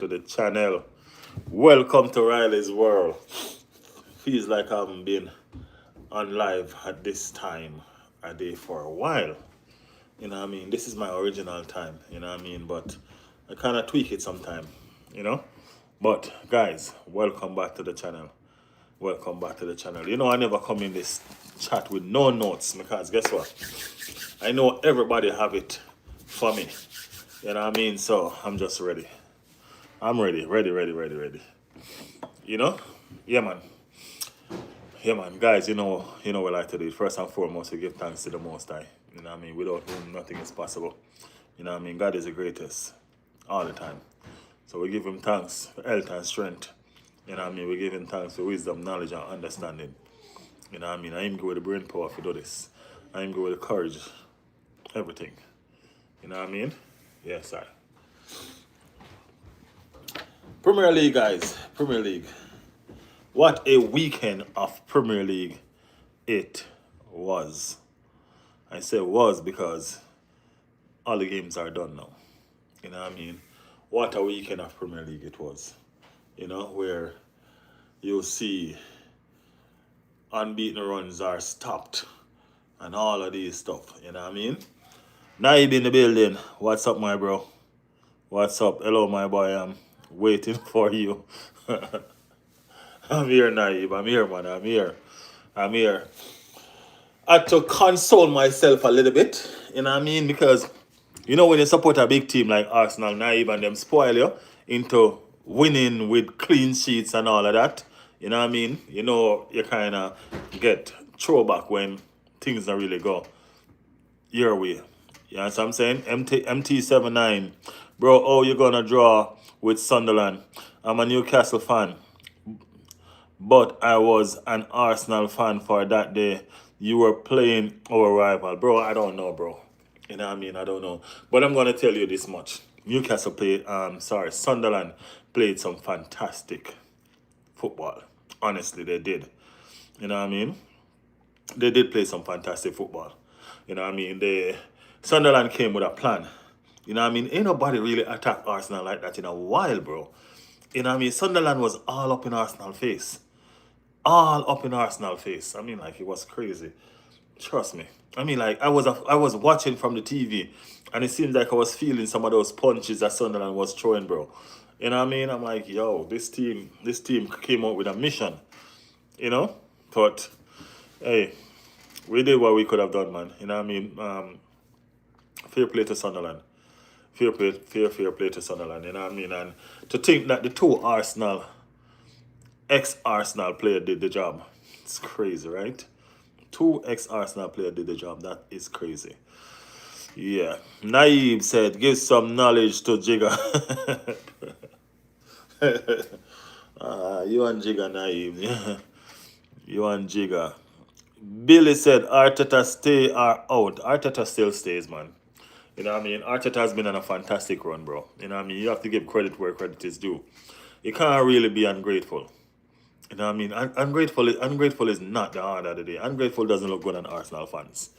to the channel. Welcome to Riley's World. Feels like I've been on live at this time a day for a while. You know what I mean? This is my original time, you know what I mean? But I kind of tweak it sometime, you know? But guys, welcome back to the channel. Welcome back to the channel. You know, I never come in this chat with no notes because guess what? I know everybody have it for me. You know what I mean? So I'm just ready. I'm ready. You know? Yeah, man. Yeah, man. Guys, you know what I like to do. First and foremost, we give thanks to the Most High. You know what I mean? Without whom nothing is possible. You know what I mean? God is the greatest all the time. So we give him thanks for health and strength. You know what I mean? We give him thanks for wisdom, knowledge, and understanding. You know what I mean? I am good with the brain power to do this. I am good with the courage. Everything. You know what I mean? Yes, sir. Premier League, guys. Premier League. What a weekend of Premier League it was. I say was because all the games are done now. You know what I mean? What a weekend of Premier League it was. You know, where you see unbeaten runs are stopped and all of these stuff. You know what I mean? Naib in the building. What's up, my bro? What's up? Hello, my boy. I'm waiting for you. I'm here, Naib. I'm here, man. I'm here. I had to console myself a little bit. You know what I mean? Because, you know, when you support a big team like Arsenal, Naib, and them spoil you into winning with clean sheets and all of that. You know what I mean? You know, you kind of get throwback when things don't really go your way. You know what I'm saying? MT79. Bro, oh, you're going to draw with Sunderland. I'm a Newcastle fan, but I was an Arsenal fan for that day. You were playing our rival. Bro, I don't know, bro. You know what I mean? I don't know. But I'm going to tell you this much. Sunderland played some fantastic football. Honestly, they did. You know what I mean? They did play some fantastic football. You know what I mean? Sunderland came with a plan. You know what I mean? Ain't nobody really attacked Arsenal like that in a while, bro. You know what I mean? Sunderland was all up in Arsenal face. All up in Arsenal face. I mean, like, it was crazy. Trust me. I mean, like, I was watching from the TV, and it seems like I was feeling some of those punches that Sunderland was throwing, bro. You know what I mean? I'm like, yo, this team came out with a mission. You know? But, hey, we did what we could have done, man. You know what I mean? Fair play to Sunderland. Fair play to Sunderland. You know what I mean? And to think that the two ex-Arsenal player did the job. It's crazy, right? Two ex-Arsenal player did the job. That is crazy. Yeah. Naib said, give some knowledge to Jigga. You and Jigga, Naib. Yeah. You and Jigga. Billy said, Arteta stay or out. Arteta still stays, man. You know what I mean? Arteta has been on a fantastic run, bro. You know what I mean? You have to give credit where credit is due. You can't really be ungrateful. You know what I mean? Ungrateful is not the order of the day. Ungrateful doesn't look good on Arsenal fans.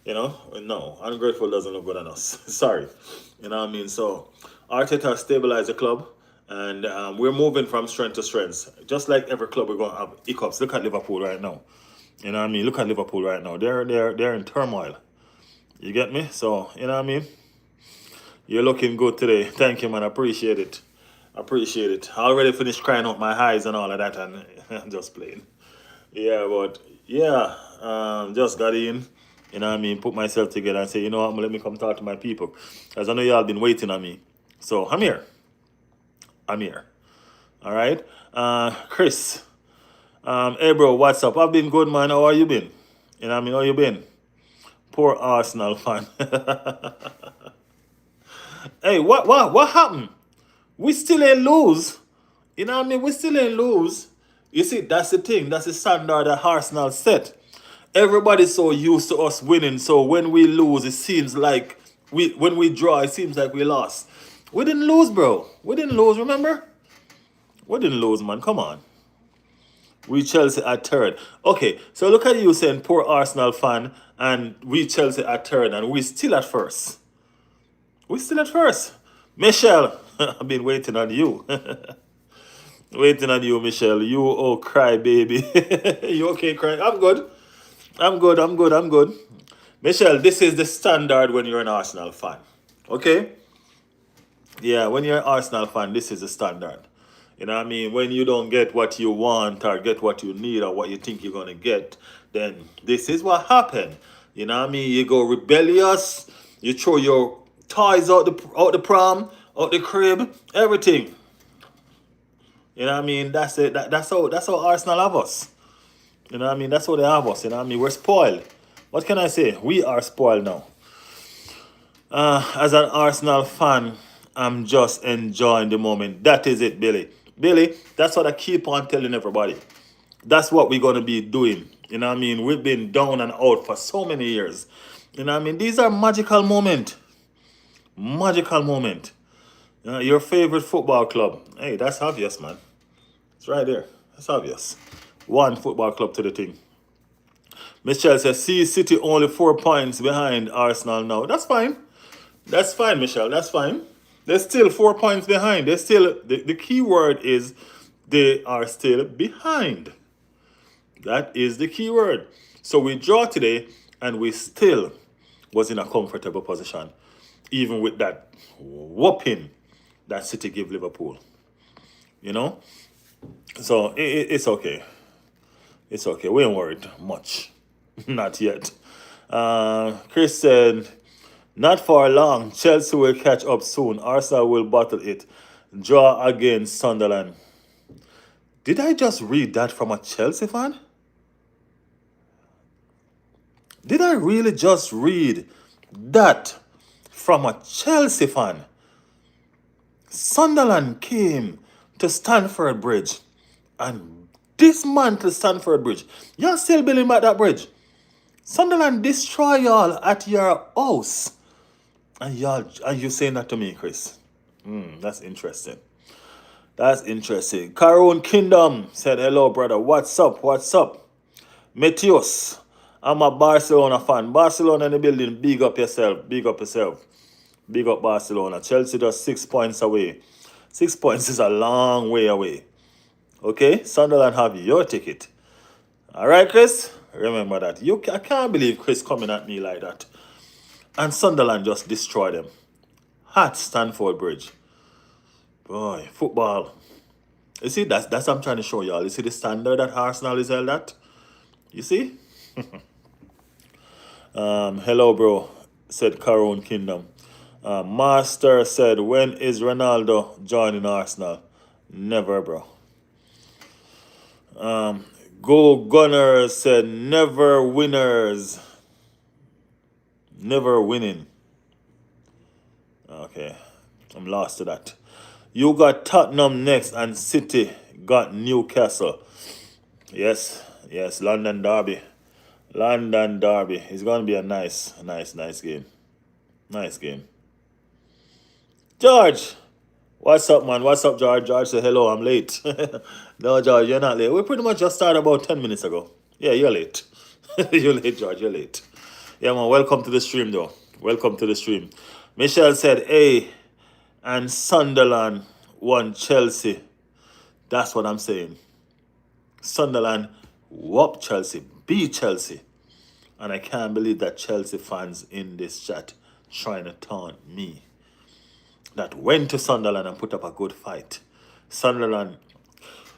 You know? No, ungrateful doesn't look good on us. Sorry. You know what I mean? So, Arteta stabilized the club, and we're moving from strength to strength. Just like every club, we're going to have hiccups. Look at Liverpool right now. You know what I mean? Look at Liverpool right now. They're in turmoil. You get me? So, you know what I mean? You're looking good today. Thank you, man. I appreciate it. I already finished crying out my eyes and all of that, and I'm just playing. Yeah, but yeah, just got in. You know what I mean? Put myself together and say, you know what? Let me come talk to my people, as I know y'all been waiting on me. So I'm here. All right. Chris. Hey, bro, what's up? I've been good, man. How are you been? You know what I mean? How you been? Poor Arsenal fan. Hey, what happened? We still ain't lose. You know what I mean? We still ain't lose. You see, that's the thing. That's the standard that Arsenal set. Everybody's so used to us winning. So when we lose, it seems like when we draw, it seems like we lost. We didn't lose, bro. We didn't lose, remember? We didn't lose, man. Come on. We Chelsea at third. Okay, so look at you saying poor Arsenal fan, and we Chelsea at third, and we still at first. We still at first. Michelle. I've been waiting on you. Waiting on you, Michelle. You oh cry baby. You okay, cry? I'm good. I'm good. I'm good. I'm good. Michelle, this is the standard when you're an Arsenal fan. Okay? Yeah, when you're an Arsenal fan, this is the standard. You know what I mean? When you don't get what you want or get what you need or what you think you're gonna get, then this is what happened. You know what I mean? You go rebellious, you throw your toys out the prom, out the crib, everything. You know what I mean? That's it. That's how Arsenal have us. You know what I mean? That's how they have us. You know what I mean? We're spoiled. What can I say? We are spoiled now. As an Arsenal fan, I'm just enjoying the moment. That is it, Billy. Billy, that's what I keep on telling everybody. That's what we're going to be doing. You know what I mean? We've been down and out for so many years. You know what I mean? These are magical moments. Magical moment. Your favorite football club. Hey, that's obvious, man. It's right there. That's obvious. One football club to the thing. Michelle says, see City only 4 points behind Arsenal now. That's fine. That's fine, Michelle. That's fine. They're still 4 points behind. They're still, the key word is they are still behind. That is the key word. So we draw today and we still was in a comfortable position. Even with that whooping that City give Liverpool. You know? So it's okay. It's okay. We ain't worried much. Not yet. Chris said, not for long. Chelsea will catch up soon. Arsenal will bottle it. Draw against Sunderland. Did I just read that from a Chelsea fan? Did I really just read that from a Chelsea fan? Sunderland came to Stamford Bridge and dismantled Stamford Bridge. Y'all still building back that bridge. Sunderland destroy y'all at your house. And y'all, are you saying that to me, Chris? That's interesting. That's interesting. Caroon Kingdom said, hello, brother. What's up? What's up? Matheus, I'm a Barcelona fan. Barcelona in the building. Big up yourself. Big up yourself. Big up Barcelona. Chelsea just 6 points away. 6 points is a long way away. Okay? Sunderland have your ticket. All right, Chris? Remember that. I can't believe Chris coming at me like that. And Sunderland just destroyed them. At Stamford Bridge. Boy, football. You see, that's what I'm trying to show y'all. You see the standard that Arsenal is held at? You see? Hello, bro, said Caroon Kingdom. Master said, when is Ronaldo joining Arsenal? Never, bro. Go Gunners said, never winners. Never winning. Okay, I'm lost to that. You got Tottenham next and City got Newcastle. Yes, London Derby. London Derby. It's going to be a nice game. Nice game. George, what's up, man? What's up, George? George said, hello, I'm late. No, George, you're not late. We pretty much just started about 10 minutes ago. Yeah, you're late. You're late, George. You're late. Yeah, man, welcome to the stream, though. Welcome to the stream. Michelle said, hey, and Sunderland won Chelsea. That's what I'm saying. Sunderland whoop Chelsea, beat Chelsea. And I can't believe that Chelsea fans in this chat trying to taunt me. That went to Sunderland and put up a good fight. Sunderland,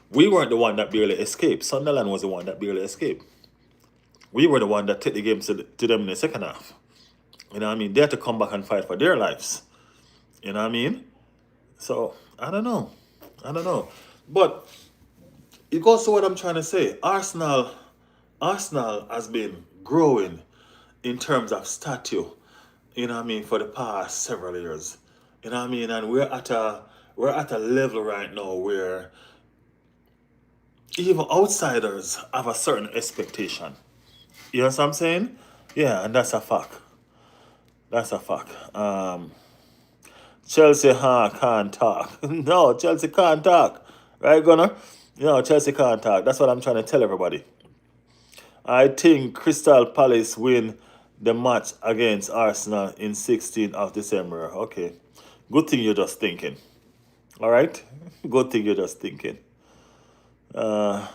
we weren't the one that barely escaped. Sunderland was the one that barely escaped. We were the one that took the game to them in the second half. You know what I mean? They had to come back and fight for their lives. You know what I mean? So, I don't know. But it goes to what I'm trying to say. Arsenal has been growing in terms of stature, you know what I mean, for the past several years. You know what I mean? And we're at a level right now where even outsiders have a certain expectation. You know what I'm saying? Yeah, and that's a fact. That's a fact. Chelsea can't talk. No, Chelsea can't talk. Right, Gunnar? No, Chelsea can't talk. That's what I'm trying to tell everybody. I think Crystal Palace win the match against Arsenal in 16th of December. Okay. Good thing you're just thinking. All right? Good thing you're just thinking. Uh,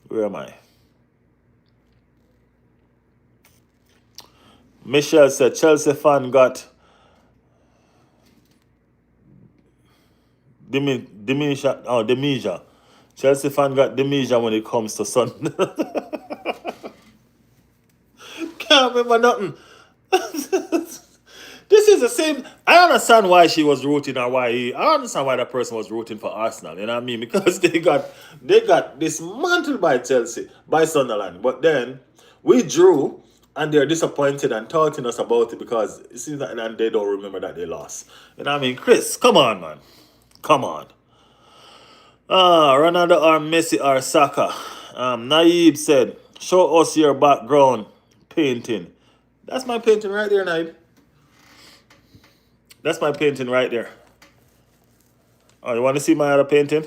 where am I? Michelle said Chelsea fan got dementia. Chelsea fan got dementia when it comes to Sun. Can't remember nothing. This is the same. I understand why she was rooting or I understand why that person was rooting for Arsenal. You know what I mean? Because they got dismantled by Chelsea, by Sunderland. But then we drew and they're disappointed and taunting us about it because it seems that and they don't remember that they lost. You know what I mean? Chris, come on, man. Come on. Ronaldo or Messi or Saka. Naib said, show us your background painting. That's my painting right there, Naib. That's my painting right there. Oh, you want to see my other painting?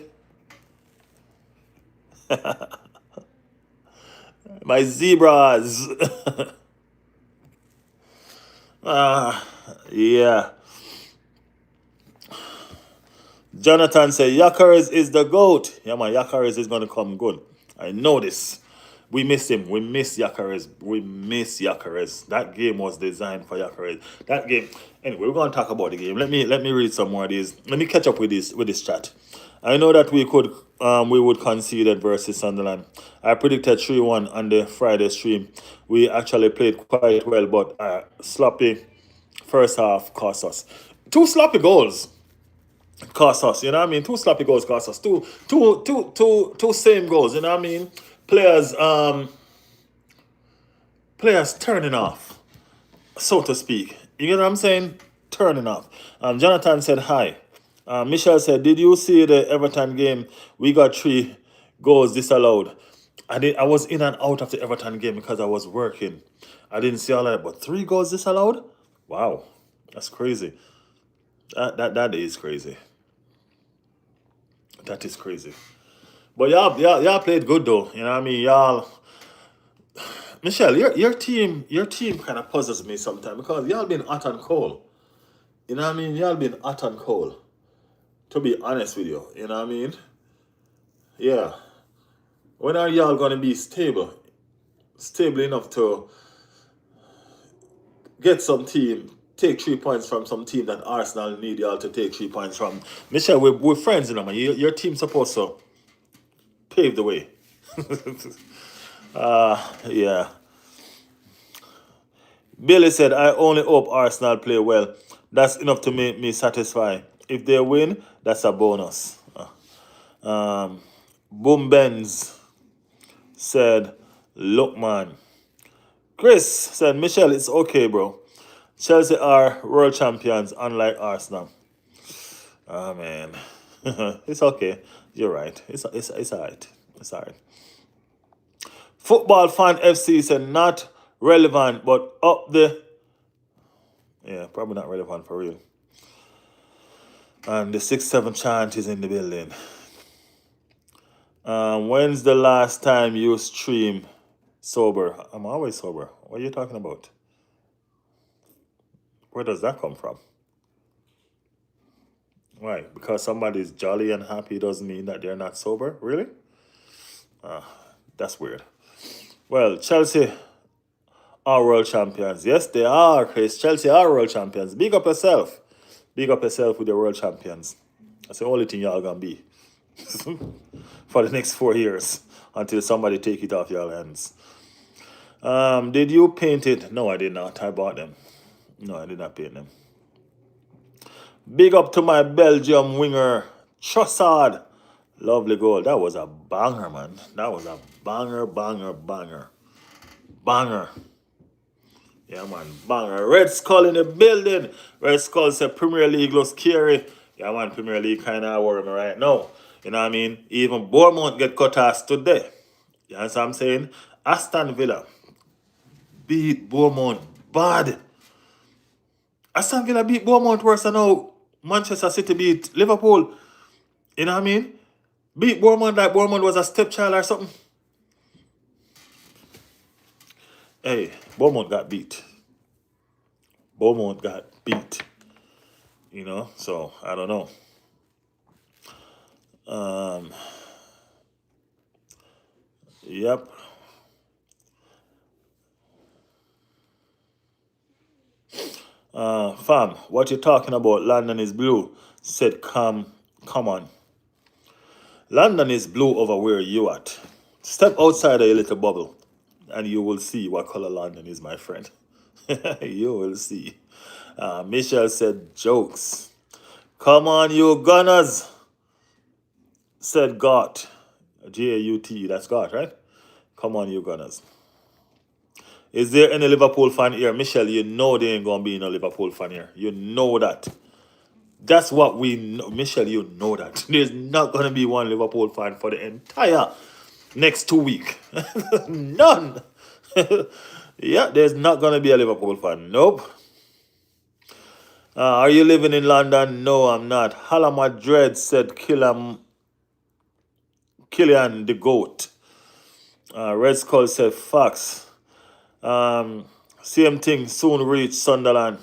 My zebras. Yeah. Jonathan said, Yakaris is the GOAT. Yeah, man, Yakaris is going to come good. I know this. We miss him. We miss Yakaris. We miss Yakaris. That game was designed for Yakaris. That game. Anyway, we're going to talk about the game. Let me read some more of these. Let me catch up with this chat. I know that we would concede it versus Sunderland. I predicted 3-1 on the Friday stream. We actually played quite well, but sloppy first half cost us. Two sloppy goals cost us, you know what I mean? Two sloppy goals cost us. Two same goals, you know what I mean? Players turning off, so to speak. You know what I'm saying? Turning off. Jonathan said hi. Michelle said, did you see the Everton game? We got 3 goals disallowed. I was in and out of the Everton game because I was working. I didn't see all that, but 3 goals disallowed? Wow. That's crazy. That is crazy. That is crazy. But y'all played good though. You know what I mean? Y'all Michelle, your team kind of puzzles me sometimes because y'all been hot and cold. You know what I mean? Y'all been hot and cold. To be honest with you. You know what I mean? Yeah. When are y'all gonna be stable? Stable enough to get some team, take 3 points from some team that Arsenal need y'all to take 3 points from. Michelle, we're friends, you know, man. Your team's supposed to pave the way. Yeah. Billy said, I only hope Arsenal play well. That's enough to make me satisfied. If they win, that's a bonus. Boom Benz said, look, man. Chris said, Michelle, it's okay, bro. Chelsea are world champions, unlike Arsenal. Oh, man. It's okay. You're right. It's all right. It's all right. Football Fan FC said, not relevant, but up the. Yeah, probably not relevant for real. And the 6-7 chant is in the building. When's the last time you stream sober? I'm always sober. What are you talking about? Where does that come from? Why? Because somebody's jolly and happy doesn't mean that they're not sober? Really? That's weird. Well, Chelsea are world champions. Yes, they are, Chris. Chelsea are world champions. Big up yourself. Big up yourself with the world champions. That's the only thing y'all gonna be for the next 4 years until somebody take it off your hands. Did you paint it? No, I did not. I bought them. No, I did not paint them. Big up to my Belgium winger, Trossard. Lovely goal. That was a banger, man. That was a banger, banger, banger. Banger. Yeah, man. Banger. Red Skull in the building. Red Skull said Premier League looks scary. Yeah, man. Premier League kind of worry me right now. You know what I mean? Even Bournemouth get cut ass today. You understand what I'm saying? Aston Villa beat Bournemouth bad. Aston Villa beat Bournemouth worse than how Manchester City beat Liverpool. You know what I mean? Beat Bournemouth like Bournemouth was a stepchild or something. Hey, Bournemouth got beat. Bournemouth got beat. You know, so I don't know. Um, yep. Fam, what you talking about? London is blue. Said, come on. London is blue over where you at. Step outside of your little bubble, and you will see what color London is, my friend. You will see. Michelle said, jokes. Come on, you gunners, said Got. Gaut, that's Got, right? Come on, you gunners. Is there any Liverpool fan here? Michelle, you know there ain't gonna be no Liverpool fan here. You know that. That's what we know. Michelle, you know that. There's not gonna be one Liverpool fan for the entire next 2 weeks. None. Yeah, there's not gonna be a Liverpool fan. Nope. Are you living in London? No, I'm not. Hala Madrid said Killian the GOAT. Red Skull said facts. Um, Same thing, soon reach Sunderland.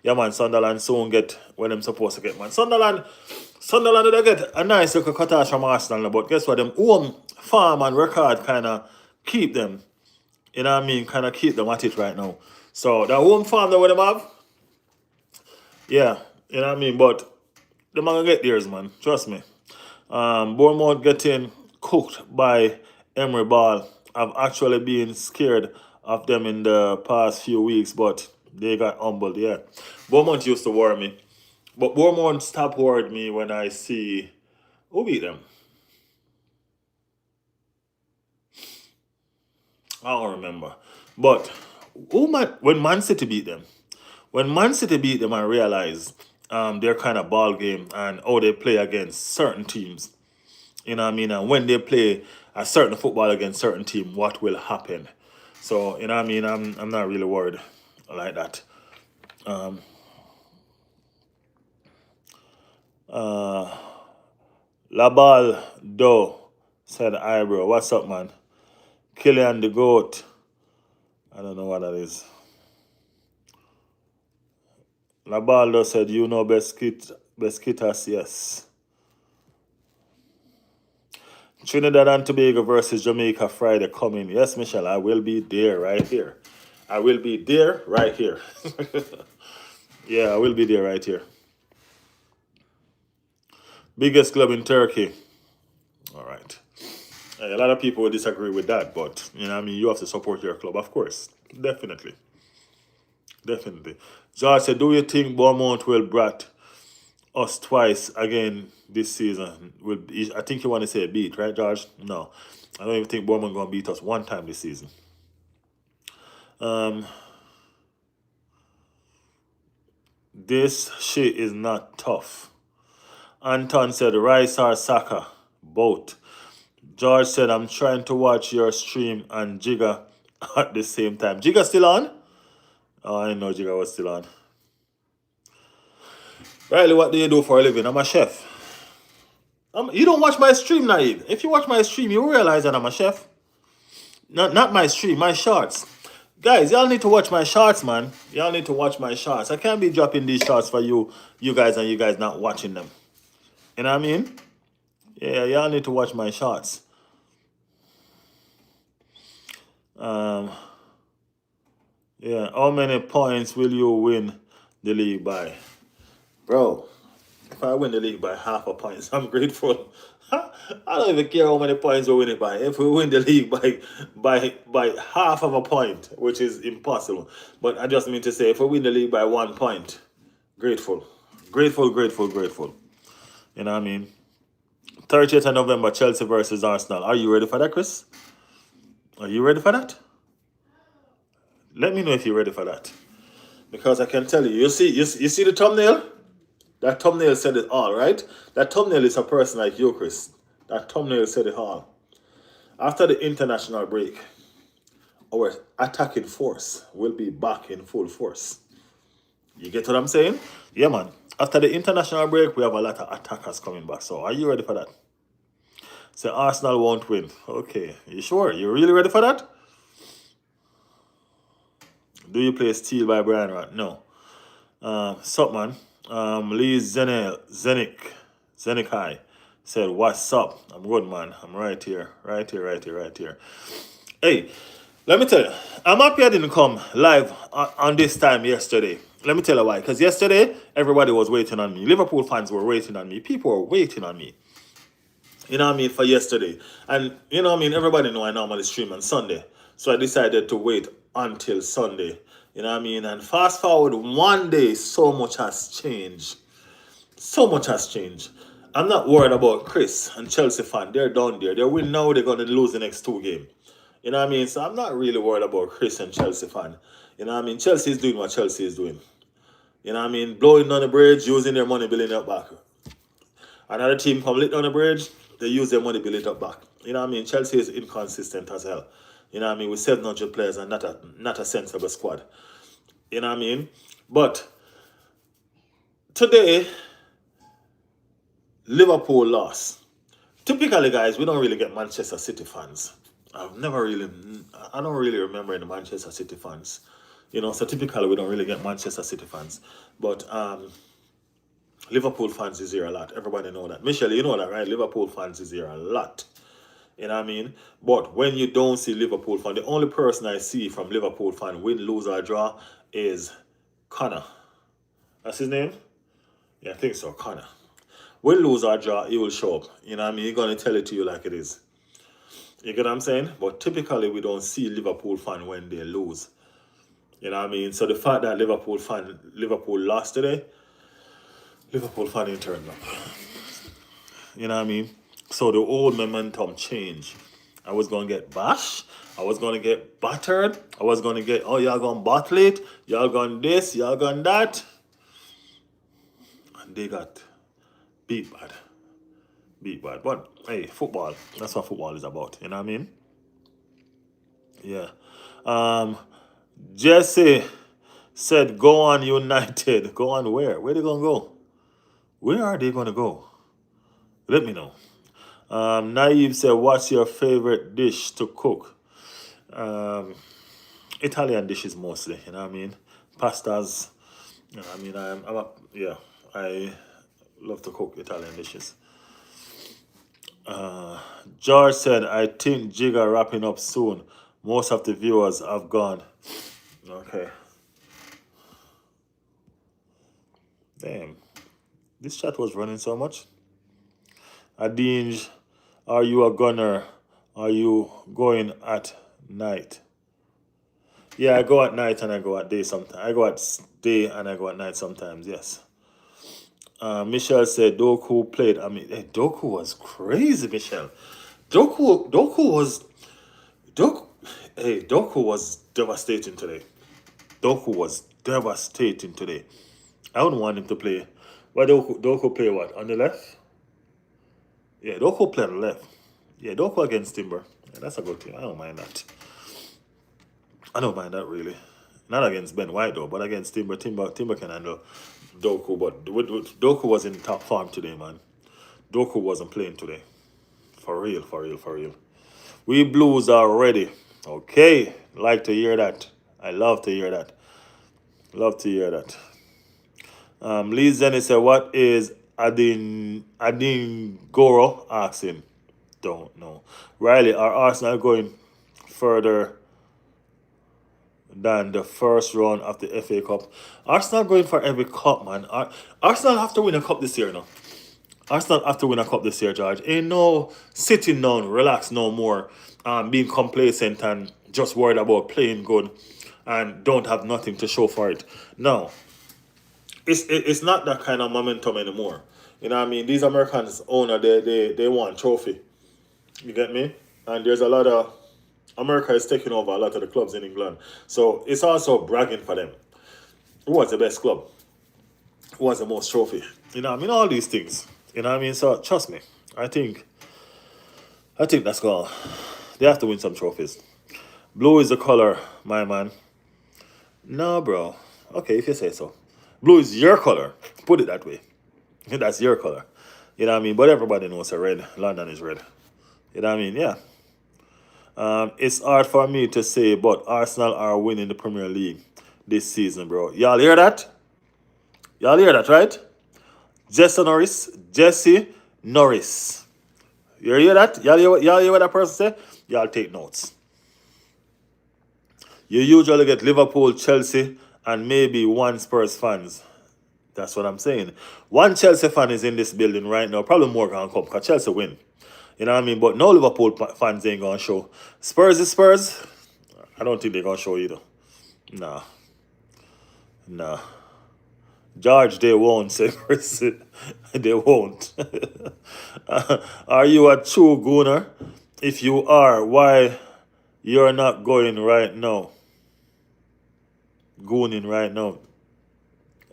Yeah, man, Sunderland soon get when them supposed to get, man. Sunderland they get a nice little cutage from Arsenal, but guess what? Them home farm and record kind of keep them, you know what I mean? Kind of keep them at it right now. So the home farm that what them have, yeah, you know what I mean? But them gonna get theirs, man. Trust me. Bournemouth getting cooked by Emery Ball. I've actually been scared of them in the past few weeks, but they got humbled, yeah. Bournemouth used to worry me. But Bournemouth stop worrying me when I see who beat them. I don't remember. But when Man City beat them, when Man City beat them, I realized their kind of ball game and how they play against certain teams. You know what I mean? And when they play a certain football against certain team, what will happen? So, you know what I mean? I'm not really worried like that. La Balle Do said eyebrow. What's up, man? Killian the GOAT. I don't know what that is. La Balle Do said, you know Besquitas, yes. Trinidad and Tobago versus Jamaica Friday coming. Yes, Michelle, I will be there right here. I will be there right here. Yeah, I will be there right here. Biggest club in Turkey. All right. A lot of people will disagree with that, but you know what I mean, you have to support your club, of course. Definitely. Definitely. George said, do you think Bournemouth will brat us twice again this season? I think you want to say beat, right, George? No. I don't even think Bournemouth gonna beat us one time this season. This shit is not tough. Anton said Rice or Saka. Both. George said I'm trying to watch your stream and Jigga at the same time. Jigga still on? Oh, I didn't know Jigga was still on. Riley, what do you do for a living? I'm a chef. You don't watch my stream, Naive. If you watch my stream, you realize that I'm a chef. Not my stream, my shorts. Guys, y'all need to watch my shorts, man. Y'all need to watch my shorts. I can't be dropping these shorts for you guys, and you guys not watching them. You know what I mean? Yeah, y'all need to watch my shorts. Yeah, how many points will you win the league by? Bro, if I win the league by half a point, I'm grateful. I don't even care how many points we win it by. If we win the league by half of a point, which is impossible. But I just mean to say, if we win the league by 1 point, grateful. Grateful, grateful, grateful. You know what I mean? 30th of November, Chelsea versus Arsenal. Are you ready for that, Chris? Are you ready for that? Let me know if you're ready for that. Because I can tell you, you see the thumbnail? That thumbnail said it all, right? That thumbnail is a person like you, Chris. That thumbnail said it all. After the international break, our attacking force will be back in full force. You get what I'm saying? Yeah, man. After the international break, we have a lot of attackers coming back. So, are you ready for that? Say Arsenal won't win. Okay. You sure? You really ready for that? Do you play Steel by Brian Rott? No. Sup, man. Lee Zenikai said, "What's up? I'm good, man. I'm right here, right here, right here, right here." Hey, let me tell you, I'm happy I didn't come live on this time yesterday. Let me tell you why. Because yesterday, everybody was waiting on me. Liverpool fans were waiting on me. People were waiting on me. You know what I mean, for yesterday. And you know what I mean, everybody know I normally stream on Sunday. So I decided to wait until Sunday. You know what I mean? And fast forward one day, so much has changed. So much has changed. I'm not worried about Chris and Chelsea fan. They're down there. They win now, they're gonna lose the next two games. You know what I mean? So I'm not really worried about Chris and Chelsea fan. You know what I mean? Chelsea is doing what Chelsea is doing. You know what I mean? Blowing on the bridge, using their money, building it back. Another team come lit on the bridge, they use their money, build it up back. You know what I mean? Chelsea is inconsistent as hell. You know what I mean? With 700 players and not a sensible squad. You know what I mean? But today, Liverpool lost. Typically, guys, we don't really get Manchester City fans. I don't really remember any Manchester City fans. You know, so typically we don't really get Manchester City fans. But Liverpool fans is here a lot. Everybody know that. Michelle, you know that, right? Liverpool fans is here a lot. You know what I mean? But when you don't see Liverpool fan, the only person I see from Liverpool fan win, lose, or draw is Connor. That's his name? Yeah, I think so, Connor. Win, lose, or draw, he will show up. You know what I mean? He's going to tell it to you like it is. You get what I'm saying? But typically we don't see Liverpool fan when they lose. You know what I mean? So the fact that Liverpool lost today, Liverpool fan didn't turn up. You know what I mean? So the old momentum changed. I was going to get bashed. I was going to get battered. I was going to get, oh, y'all going to bottle it. Y'all going this. Y'all going that. And they got beat bad. Beat bad. But, hey, football. That's what football is about. You know what I mean? Yeah. Jesse said, go on United. Go on where? Where they going to go? Where are they going to go? Let me know. Naive said, what's your favorite dish to cook? Italian dishes mostly, you know what I mean? Pastas, you know what I mean? I love to cook Italian dishes. George said, I think Jigga wrapping up soon. Most of the viewers have gone. Okay. Damn. This chat was running so much. Adinj, are you a gunner? Are you going at night? Yeah, I go at night and I go at day sometimes. I go at day and I go at night sometimes, yes. Michelle said Doku played. I mean, hey, Doku was crazy, Michelle. Doku was Doku was devastating today. Doku was devastating today. I wouldn't want him to play. Why Doku play what? On the left? Yeah, Doku play on the left. Yeah, Doku against Timber. Yeah, that's a good thing. I don't mind that. I don't mind that really. Not against Ben White though, but against Timber. Timber can handle Doku, but Doku was in top form today, man. Doku wasn't playing today. For real, for real, for real. We Blues are ready. Okay. Like to hear that. I love to hear that. Love to hear that. Lee Zenny said, what is Adin Goro? Ask him. Don't know. Riley, are Arsenal going further than the first round of the FA Cup? Arsenal going for every cup, man. Arsenal have to win a cup this year now. Arsenal have to win a cup this year, George. Ain't no sitting down, relax no more, being complacent and just worried about playing good and don't have nothing to show for it. No, it's not that kind of momentum anymore. You know what I mean? These Americans owner, they want trophy. You get me? And there's a lot of America is taking over a lot of the clubs in England. So it's also bragging for them. Who was the best club? Who has the most trophy? You know what I mean? All these things. You know what I mean? So trust me. I think that's gone. They have to win some trophies. Blue is the color, my man. No, bro. Okay, if you say so. Blue is your color. Put it that way. That's your color. You know what I mean? But everybody knows a red. London is red. You know what I mean? Yeah. It's hard for me to say, but Arsenal are winning the Premier League this season, bro. Y'all hear that? Y'all hear that, right? Jesse Norris. Jesse Norris. You hear that? Y'all hear what that person say? Y'all take notes. You usually get Liverpool, Chelsea, and maybe one Spurs fans. That's what I'm saying. One Chelsea fan is in this building right now. Probably more gonna come because Chelsea win. You know what I mean? But no Liverpool fans ain't gonna show. Spurs is Spurs. I don't think they're gonna show either. Nah. Nah. George, they won't say Chris. They won't. Are you a true gooner? If you are, why you're not going right now? Gooning right now.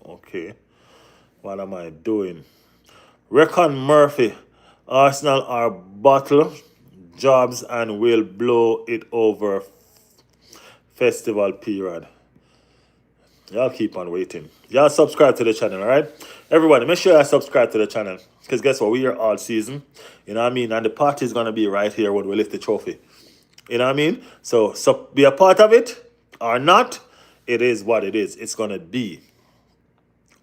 Okay. What am I doing? Reckon Murphy. Arsenal are bottle jobs and will blow it over festival period. Y'all keep on waiting. Y'all subscribe to the channel, alright? Everybody, make sure y'all subscribe to the channel. Because guess what? We here all season. You know what I mean? And the party is going to be right here when we lift the trophy. You know what I mean? So be a part of it or not. It is what it is. It's going to be.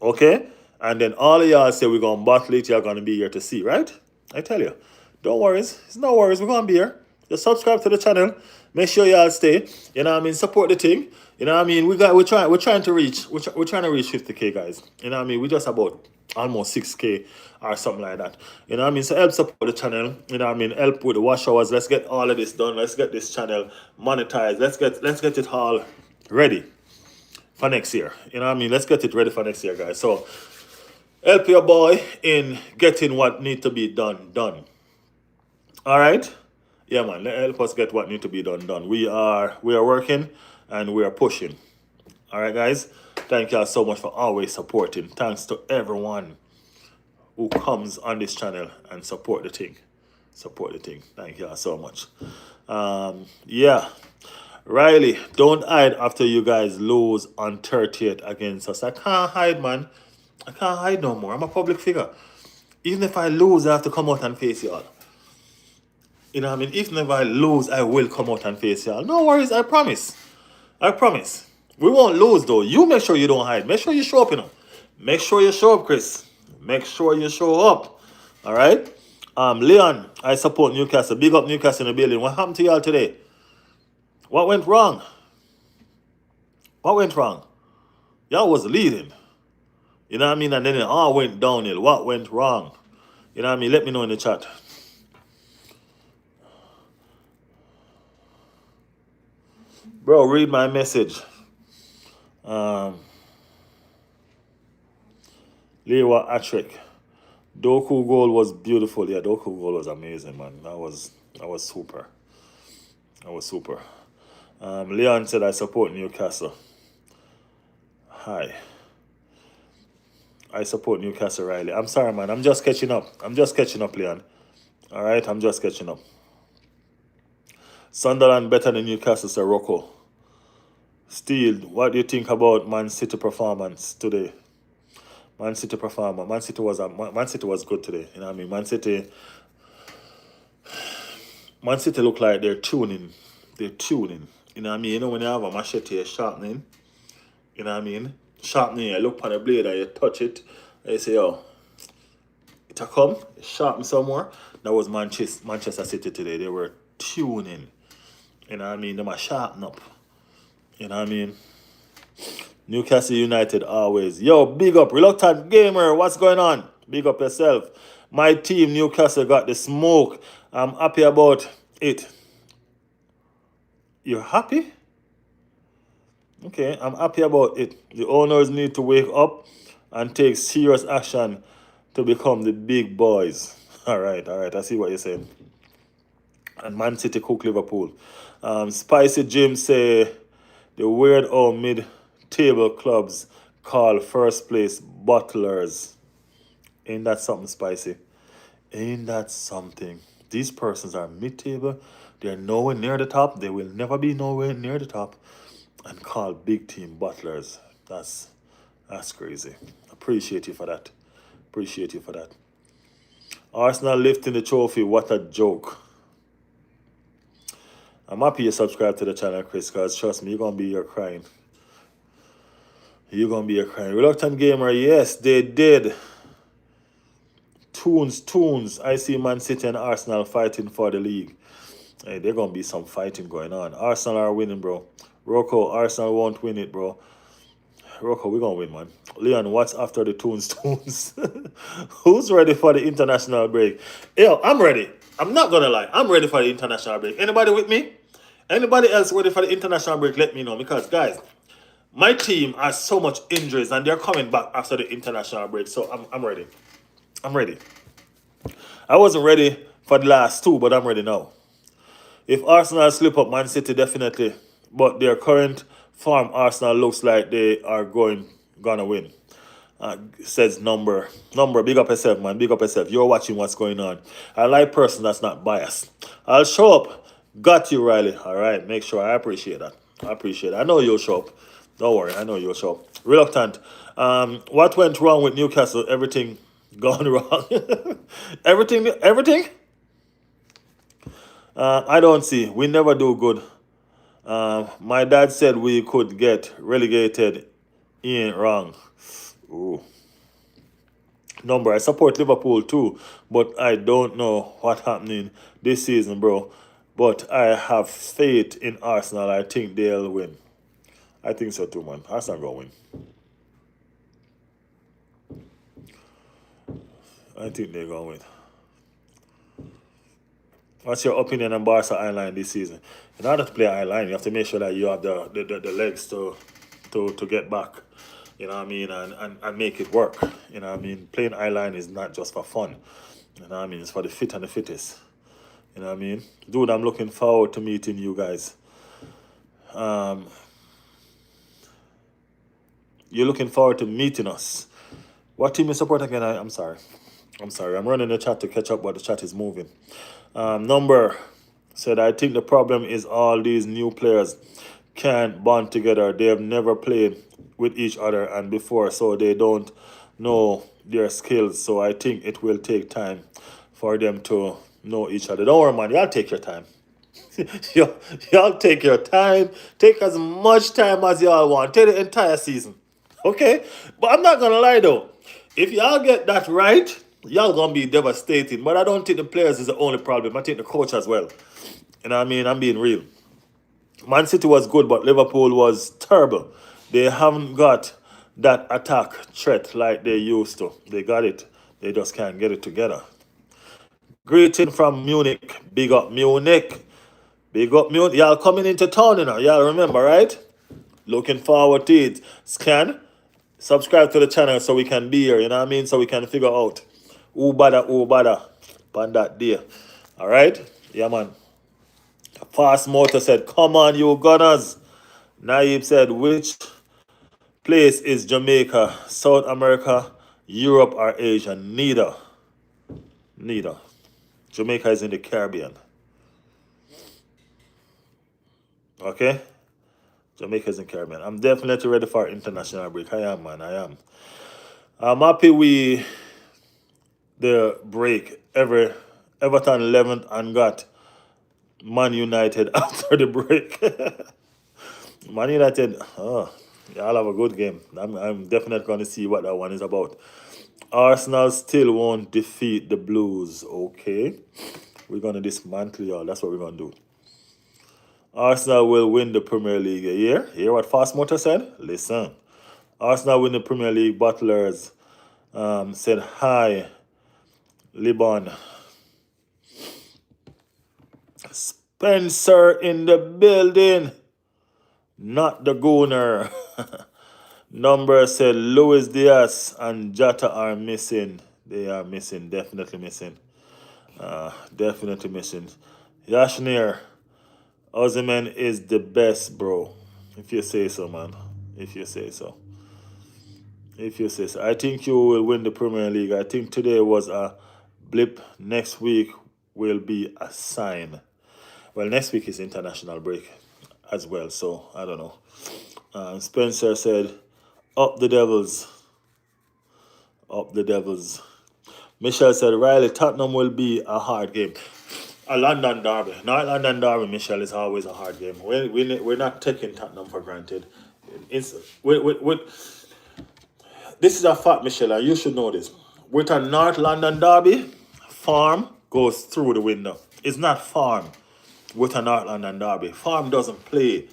Okay? And then all of y'all say we're going to bottle it. Y'all going to be here to see, right? I tell you. Don't worry. It's no worries. We're going to be here. Just subscribe to the channel. Make sure y'all stay. You know what I mean? Support the thing. You know what I mean? We're trying to reach 50K, guys. You know what I mean? We just about almost 6K or something like that. You know what I mean? So help support the channel. You know what I mean? Help with the watch hours. Let's get all of this done. Let's get this channel monetized. Let's get it all ready for next year. You know what I mean? Let's get it ready for next year, guys. So help your boy in getting what need to be done. All right? Yeah, man. Help us get what need to be done. We are working and we are pushing. All right, guys. Thank y'all so much for always supporting. Thanks to everyone who comes on this channel and support the thing. Thank y'all so much. Yeah. Riley, don't hide after you guys lose on 30th against us. I can't hide, man. I can't hide no more. I'm a public figure. Even if I lose, I have to come out and face y'all. You know what I mean? Even if I lose, I will come out and face y'all. No worries, I promise. We won't lose, though. You make sure you don't hide. Make sure you show up, you know. Make sure you show up, Chris. Make sure you show up. All right? Leon, I support Newcastle. Big up Newcastle in the building. What happened to y'all today? What went wrong? Y'all was leading. You know what I mean? And then it all went downhill. What went wrong? You know what I mean? Let me know in the chat. Bro, read my message. Lewa Atrick. Doku goal was beautiful. Yeah, Doku goal was amazing, man. That was super. Leon said I support Newcastle. Hi. I support Newcastle, Riley. I'm sorry, man. I'm just catching up, Leon. All right, I'm just catching up. Sunderland better than Newcastle, Sir Rocco. Steele, what do you think about Man City performance today? Man City was good today. You know what I mean? Man City look like they're tuning. You know what I mean? You know when you have a machete sharpening, you know what I mean? Sharpening, you look on the blade and you touch it, and you say, oh, it'll come, sharpen some more. That was Manchester City today. They were tuning. You know what I mean? They might sharpen up. You know what I mean? Newcastle United always. Yo, big up. Reluctant Gamer, what's going on? Big up yourself. My team, Newcastle, got the smoke. I'm happy about it. You're happy? Okay, I'm happy about it. The owners need to wake up and take serious action to become the big boys. All right, I see what you're saying. And Man City cook Liverpool. Spicy Jim say the weird old mid-table clubs call first place bottlers. Ain't that something, Spicy? Ain't that something? These persons are mid-table. They're nowhere near the top. They will never be nowhere near the top. And call big team butlers. That's crazy. Appreciate you for that. Arsenal lifting the trophy. What a joke. I'm happy you subscribe to the channel, Chris, because trust me, you're going to be here crying. You're gonna be a crying. Reluctant gamer, yes, they did. Tunes. I see Man City and Arsenal fighting for the league. Hey, there's gonna be some fighting going on. Arsenal are winning, bro. Rocco, Arsenal won't win it, bro. Rocco, we're gonna win, man. Leon, what's after the tunes? Who's ready for the international break? Yo, I'm ready. I'm not gonna lie. I'm ready for the international break. Anybody with me? Anybody else ready for the international break? Let me know. Because guys, my team has so much injuries and they're coming back after the international break. So I'm ready. I'm ready. I wasn't ready for the last two, but I'm ready now. If Arsenal slip up, Man City definitely. But their current form, Arsenal looks like they are gonna win. Says number. Big up yourself, man. Big up yourself. You're watching what's going on. I like person that's not biased. I'll show up. Got you, Riley. All right. Make sure. I appreciate that. I appreciate it. I know you'll show up. Don't worry. I know you'll show up. Reluctant. What went wrong with Newcastle? Everything gone wrong. Everything? I don't see. We never do good. My dad said we could get relegated. He ain't wrong. Ooh. Number, I support Liverpool too, but I don't know what happening this season, bro. But I have faith in Arsenal. I think they'll win. I think so too, man. Arsenal gonna win. I think they're gonna win. What's your opinion on Barca I-line this season? In order to play I-line, you have to make sure that you have the legs to get back. You know what I mean? And make it work. You know what I mean? Playing I-line is not just for fun. You know what I mean? It's for the fit and the fittest. You know what I mean? Dude, I'm looking forward to meeting you guys. You're looking forward to meeting us. What team you support again? I'm sorry. I'm running the chat to catch up, but the chat is moving. Number said, I think the problem is all these new players can't bond together. They have never played with each other and before, so they don't know their skills. So I think it will take time for them to know each other. Don't worry, man. Y'all take your time. y'all take your time. Take as much time as y'all want. Take the entire season. Okay? But I'm not going to lie, though. If y'all get that right, y'all going to be devastating. But I don't think the players is the only problem. I think the coach as well. You know what I mean? I'm being real. Man City was good, but Liverpool was terrible. They haven't got that attack threat like they used to. They got it. They just can't get it together. Greeting from Munich. Big up Munich. Big up Munich. Y'all coming into town, you know. Y'all remember, right? Looking forward to it. Scan. Subscribe to the channel so we can be here, you know what I mean? So we can figure out who bother. On that day. Alright? Yeah, man. Fast Motor said, come on, you gunners. Naib said, which place is Jamaica, South America, Europe, or Asia? Neither. Jamaica is in the Caribbean. Okay? Jamaica is in the Caribbean. I'm definitely ready for international break. I am, man. I am. I'm happy we the break. Everton 11th and got Man United after the break. Man United, y'all have a good game. I'm definitely going to see what that one is about. Arsenal still won't defeat the Blues. Okay. We're going to dismantle y'all. That's what we're going to do. Arsenal will win the Premier League. Hear what Fast Motor said? Listen. Arsenal win the Premier League. Butlers said hi. Liban. Spencer in the building. Not the gooner. Number said Luis Diaz and Jota are missing. They are missing. Definitely missing. Definitely missing. Yashnir. Ozyman is the best, bro. If you say so, man. If you say so. I think you will win the Premier League. I think today was a blip. Next week will be a sign. Well, next week is international break as well, so I don't know. Spencer said, up the Devils. Up the Devils. Michelle said, Riley, Tottenham will be a hard game. A London derby. Not London derby, Michelle, is always a hard game. We're not taking Tottenham for granted. This is a fact, Michelle, and you should know this. With a North London derby, farm goes through the window. It's not farm with a North London derby. Farm doesn't play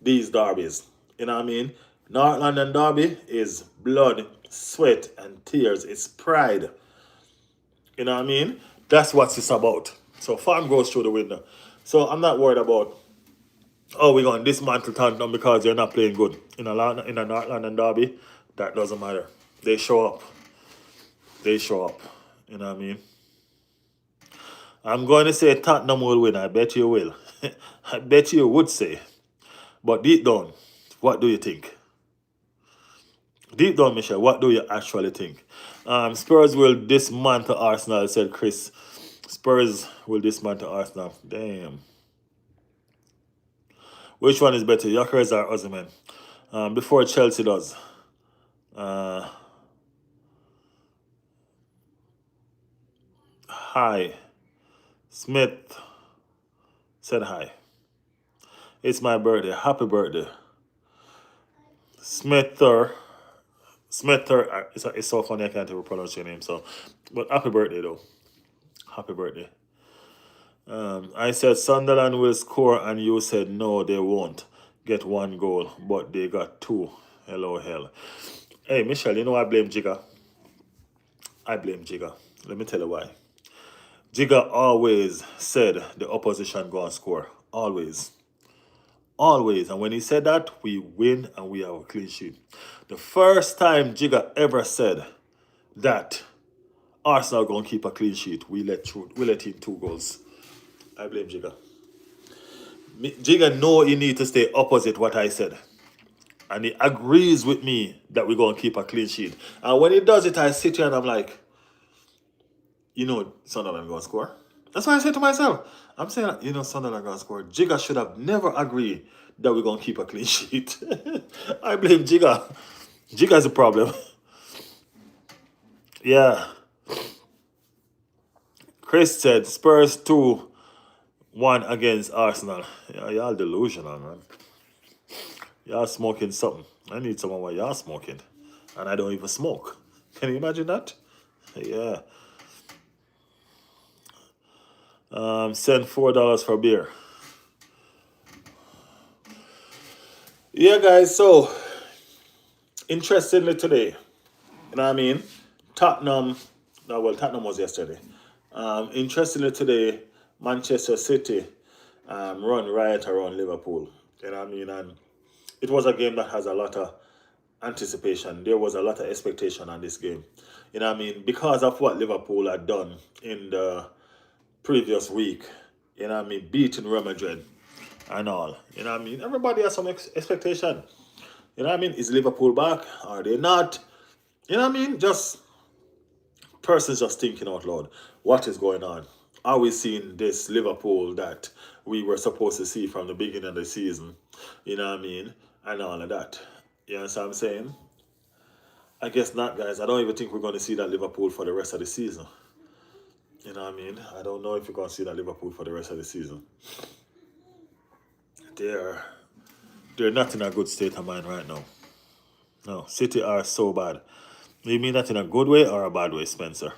these derbies. You know what I mean? North London derby is blood, sweat, and tears. It's pride. You know what I mean? That's what it's about. So farm goes through the window. So I'm not worried about, oh, we're going to dismantle Tottenham because they're not playing good. In a North London derby, that doesn't matter. They show up. They show up. You know what I mean? I'm going to say Tottenham will win. I bet you will. I bet you would say. But deep down, what do you think? Deep down, Michelle, what do you actually think? Spurs will dismantle Arsenal, said Chris. Spurs will dismantle Arsenal. Damn. Which one is better, Yockers or Osimhen? Before Chelsea does. Hi. Smith said hi. It's my birthday. Happy birthday. Smither. It's so funny I can't even pronounce your name. So, but happy birthday though. Happy birthday. I said Sunderland will score, and you said no, they won't get one goal, but they got two. Hello hell. Hey Michelle, you know I blame Jigga. I blame Jigga. Let me tell you why. Jigga always said the opposition go and score. Always. Always. And when he said that, we win and we have a clean sheet. The first time Jigga ever said that Arsenal going to keep a clean sheet, we let in 2 goals. I blame Jigga. Jigga know he need to stay opposite what I said. And he agrees with me that we're going to keep a clean sheet. And when he does it, I sit here and I'm like, you know, Sunderland going to score. That's what I said to myself. I'm saying, you know, Sunderland going to score. Jigga should have never agreed that we're going to keep a clean sheet. I blame Jigga. Jigga's the problem. Yeah. Chris said Spurs 2-1 against Arsenal. Yeah, y'all delusional, man. Y'all smoking something. I need someone while y'all smoking. And I don't even smoke. Can you imagine that? Yeah. Send $4 for beer. Yeah, guys, so interestingly today, you know what I mean? Tottenham was yesterday. Interestingly today, Manchester City run riot around Liverpool. You know what I mean? And it was a game that has a lot of anticipation. There was a lot of expectation on this game. You know what I mean? Because of what Liverpool had done in the previous week. You know what I mean? Beating Real Madrid and all. You know what I mean? Everybody has some expectation. You know what I mean? Is Liverpool back? Are they not? You know what I mean? Just persons just thinking out loud. What is going on? Are we seeing this Liverpool that we were supposed to see from the beginning of the season? You know what I mean? And all of that. You know what I'm saying? I guess not, guys. I don't even think we're going to see that Liverpool for the rest of the season. You know what I mean? I don't know if we're going to see that Liverpool for the rest of the season. They're not in a good state of mind right now. No, City are so bad. You mean that in a good way or a bad way, Spencer?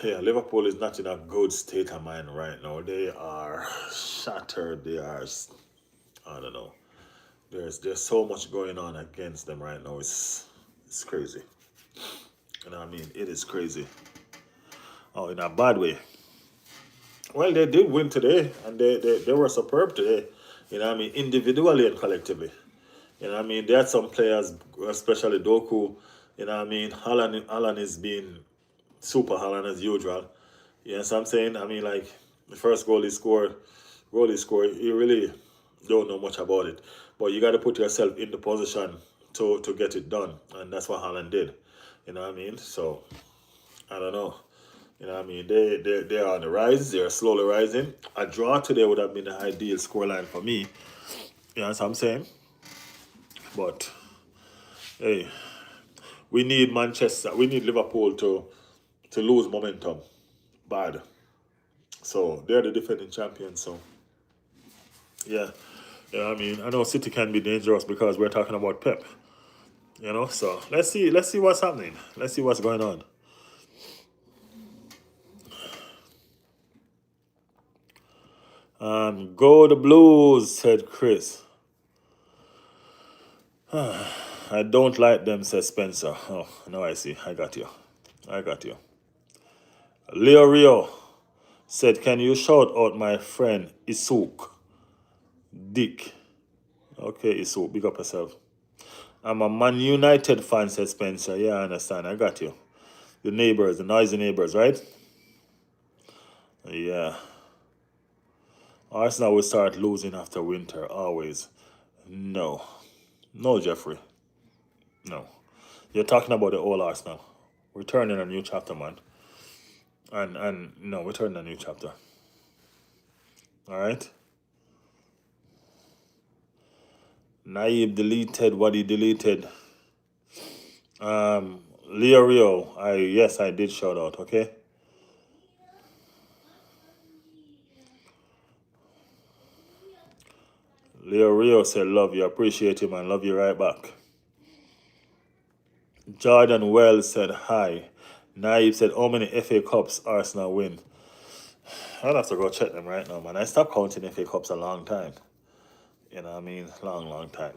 Yeah, Liverpool is not in a good state of mind right now. They are shattered. They are, I don't know. There's so much going on against them right now. It's crazy. You know what I mean? It is crazy. Oh, in a bad way. Well, they did win today, and they were superb today. You know what I mean? Individually and collectively. You know what I mean? They had some players, especially Doku. You know what I mean? Haaland is being super Haaland as usual. You know what I'm saying? I mean, like, the first goal he scored, you really don't know much about it. But you got to put yourself in the position to get it done. And that's what Haaland did. You know what I mean? So, I don't know. You know what I mean? They are on the rise. They're slowly rising. A draw today would have been the ideal scoreline for me. You know what I'm saying? But, hey, we need Liverpool to lose momentum. Bad. So, they're the defending champions. So, yeah. You know what I mean? I know City can be dangerous because we're talking about Pep. So let's see what's happening. Let's see what's going on. Go the Blues, said Chris. I don't like them, said Spencer. Oh, now I see. I got you. I got you. Leo Rio said, can you shout out my friend Isuk? Dick. Okay, Isuk, big up yourself. I'm a Man United fan, said Spencer. Yeah, I understand. I got you. The neighbors, the noisy neighbors, right? Yeah. Arsenal will start losing after winter, always. No. No, Jeffrey. No. You're talking about the old Arsenal. We're turning a new chapter, man. And no, we're turning a new chapter. All right? Naib deleted what he deleted. Leo Rio, yes, I did shout out, okay? Leo Rio said, love you, appreciate you, man. Love you right back. Jordan Wells said, hi. Naib said, how many FA Cups Arsenal win? I'll have to go check them right now, man. I stopped counting FA Cups a long time. You know what I mean? Long time.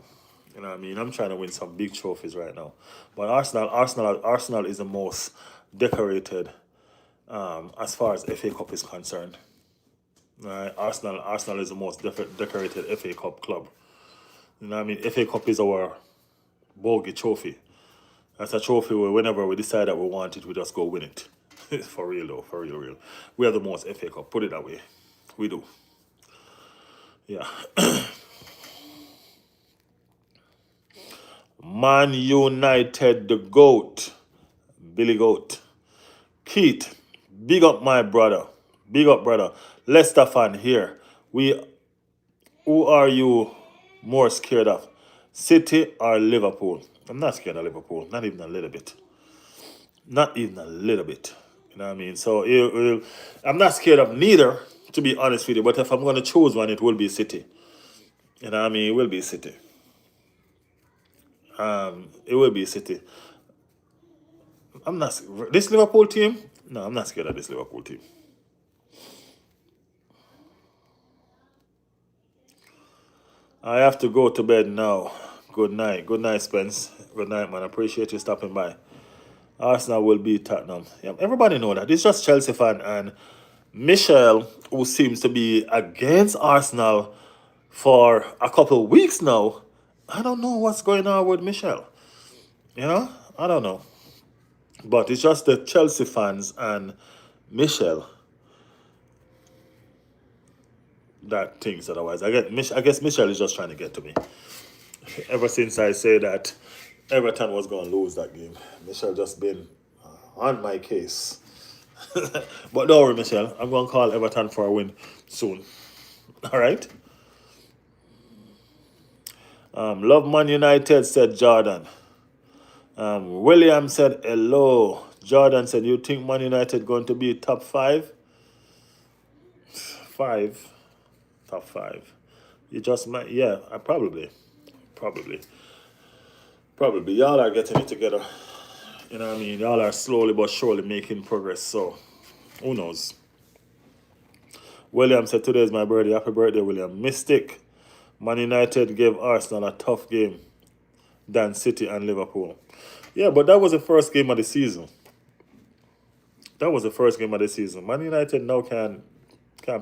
You know what I mean? I'm trying to win some big trophies right now. But Arsenal is the most decorated as far as FA Cup is concerned. Right? Arsenal is the most decorated FA Cup club. You know what I mean? FA Cup is our bogey trophy. That's a trophy where whenever we decide that we want it, we just go win it. For real though, for real. We are the most FA Cup. Put it that way. We do. Yeah. Man United, the GOAT. Billy Goat. Keith, big up my brother. Big up, brother. Leicester fan here. Who are you more scared of? City or Liverpool? I'm not scared of Liverpool. Not even a little bit. Not even a little bit. You know what I mean? So I'm not scared of neither, to be honest with you. But if I'm going to choose one, it will be City. You know what I mean? It will be City. It will be City. I'm not this Liverpool team. No, I'm not scared of this Liverpool team. I have to go to bed now. Good night. Good night, Spence. Good night, man. Appreciate you stopping by. Arsenal will beat Tottenham. Yeah, everybody know that. It's just Chelsea fan and Michel, who seems to be against Arsenal for a couple of weeks now. I don't know what's going on with Michel. I don't know. But it's just the Chelsea fans and Michel that thinks otherwise. I guess Michel is just trying to get to me. Ever since I say that Everton was going to lose that game, Michel just been on my case. But don't worry, Michel. I'm going to call Everton for a win soon. All right? Love Man United, said Jordan. William said, hello. Jordan said, you think Man United going to be top five? Five. Top five. You just might, yeah, probably. Probably. Y'all are getting it together. You know what I mean? Y'all are slowly but surely making progress. So, who knows? William said, today is my birthday. Happy birthday, William. Mystic. Man United gave Arsenal a tough game than City and Liverpool. Yeah, but that was the first game of the season. That was the first game of the season. Man United now can't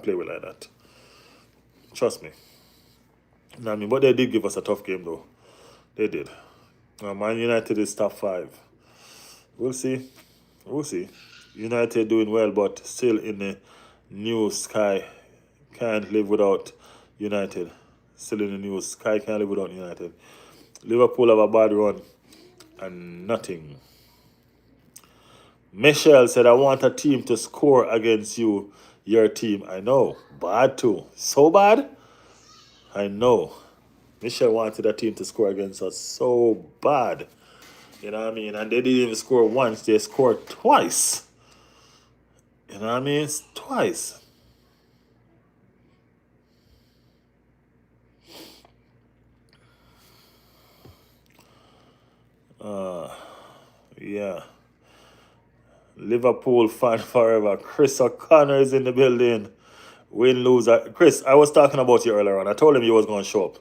play with like that. Trust me. You know what I mean? But they did give us a tough game though. They did. Man United is top five. We'll see. We'll see. United doing well, but still in the new sky. Can't live without United. Still in the news. Sky can't live without United. Liverpool have a bad run and nothing. Michelle said, I want a team to score against you, your team. I know. Bad too. So bad? I know. Michelle wanted a team to score against us so bad. You know what I mean? And they didn't even score once. They scored twice. You know what I mean? It's twice. Yeah. Liverpool fan forever. Chris O'Connor is in the building. Win, lose. Chris, I was talking about you earlier on. I told him you was going to show up.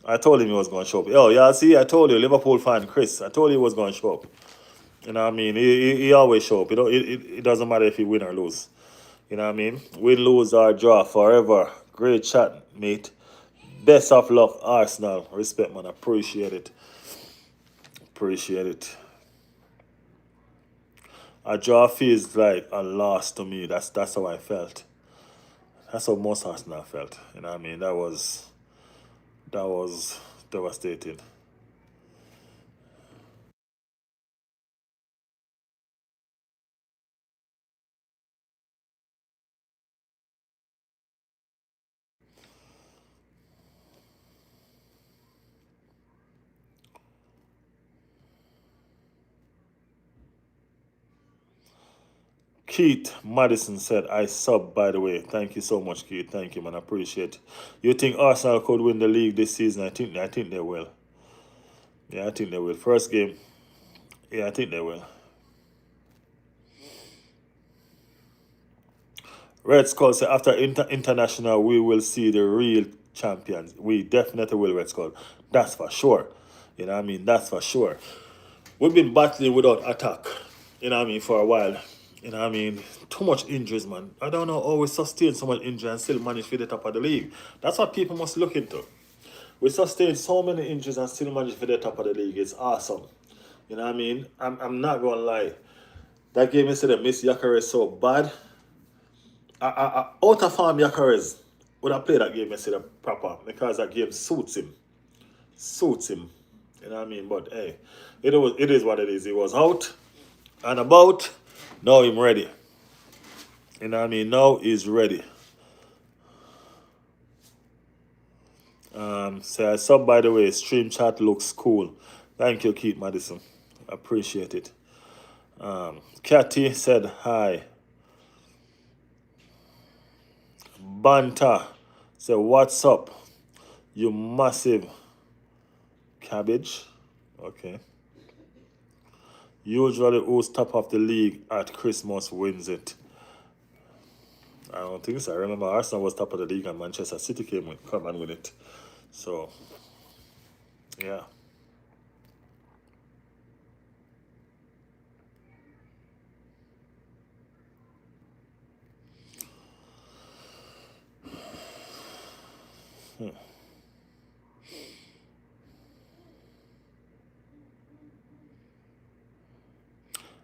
I told him he was going to show up. Yo, yeah, see, I told you, Liverpool fan, Chris. I told you he was going to show up. You know what I mean? He always show up. It doesn't matter if he win or lose. You know what I mean? Win, lose, or draw forever. Great chat, mate. Best of luck, Arsenal. Respect, man. Appreciate it. Appreciate it. A draw feels like a loss to me. That's how I felt. That's how most Arsenal felt. You know what I mean? That was devastating. Keith Madison said, I sub, by the way. Thank you so much, Keith. Thank you, man. I appreciate it. You think Arsenal could win the league this season? I think they will. Yeah, I think they will. First game. Yeah, I think they will. Red Skull said, after international, we will see the real champions. We definitely will, Red Skull. That's for sure. You know what I mean? That's for sure. We've been battling without attack, you know what I mean, for a while. You know what I mean? Too much injuries, man. I don't know how we sustain so much injury and still manage to the top of the league. That's what people must look into. We sustain so many injuries and still manage for the top of the league. It's awesome. You know what I mean? I'm not going to lie. That game instead of Miss Yakares so bad. Out of form Yakares would have played that game instead of proper because that game suits him. Suits him. You know what I mean? But hey, it is what it is. He was out and about. Now I'm ready. You know what I mean? Now he's ready. So I sub, by the way, stream chat looks cool. Thank you, Keith Madison. Appreciate it. Cathy said hi. Banta said, what's up? You massive cabbage. Okay. Usually who's top of the league at Christmas wins it. I don't think so. I remember Arsenal was top of the league and Manchester City come and win it. So, yeah.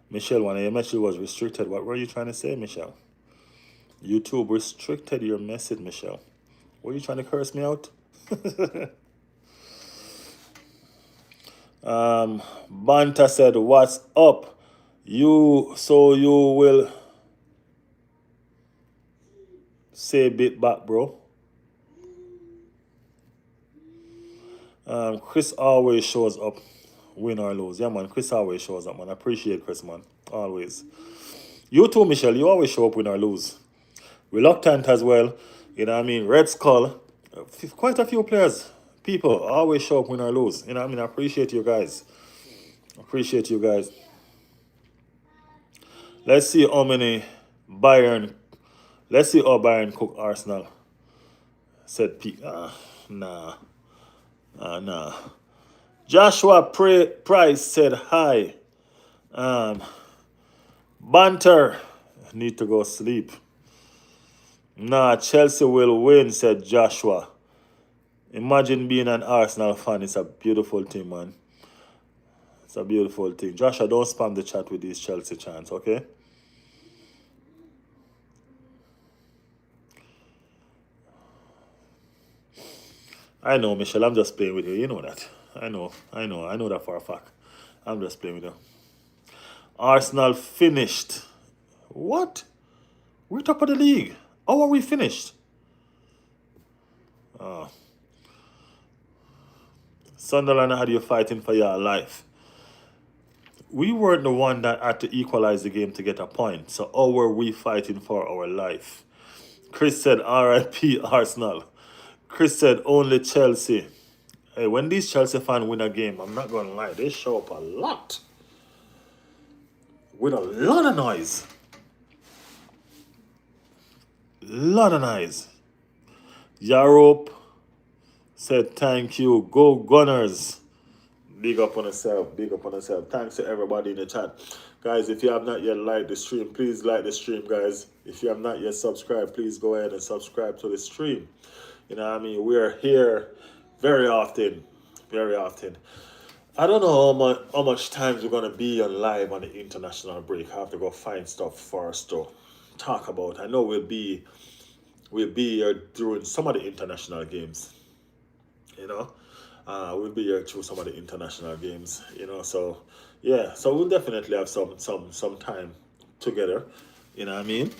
Michelle, when your message was restricted, what were you trying to say, Michelle? YouTube restricted your message, Michelle. Were you trying to curse me out? Banta said, what's up? You will say bit back, bro. Chris always shows up, win or lose. Yeah, man. Chris always shows up, man. I appreciate Chris, man. Always. You too, Michelle. You always show up, win or lose. Reluctant as well. You know what I mean? Red Skull. Quite a few players, people always show up, win or lose. You know what I mean? I appreciate you guys. Appreciate you guys. Let's see how many Bayern. Let's see how Bayern cook Arsenal. Said Pete. Nah. Nah. Joshua Price said hi. Banter. Need to go sleep. Nah, Chelsea will win, said Joshua. Imagine being an Arsenal fan. It's a beautiful thing, man. It's a beautiful thing. Joshua, don't spam the chat with these Chelsea chants, okay? I know, Michelle. I'm just playing with you. You know that. I know that for a fact. I'm just playing with you. Arsenal finished. What? We're top of the league. How are we finished? Sunderland had you fighting for your life. We weren't the one that had to equalize the game to get a point. So how were we fighting for our life? Chris said, RIP Arsenal. Chris said, only Chelsea. Hey, when these Chelsea fans win a game, I'm not gonna lie, they show up a lot. With a lot of noise. Lot of noise. Europe said thank you. Go Gunners. Big up on yourself. Big up on yourself. Thanks to everybody in the chat. Guys, if you have not yet liked the stream, please like the stream, guys. If you have not yet subscribed, please go ahead and subscribe to the stream. You know what I mean? We're here very often. Very often. I don't know how much times we're gonna be on live on the international break. I have to go find stuff for us to talk about. I know we'll be here during some of the international games. You know, we'll be here through some of the international games. You know, so yeah, so we'll definitely have some time together. You know what I mean?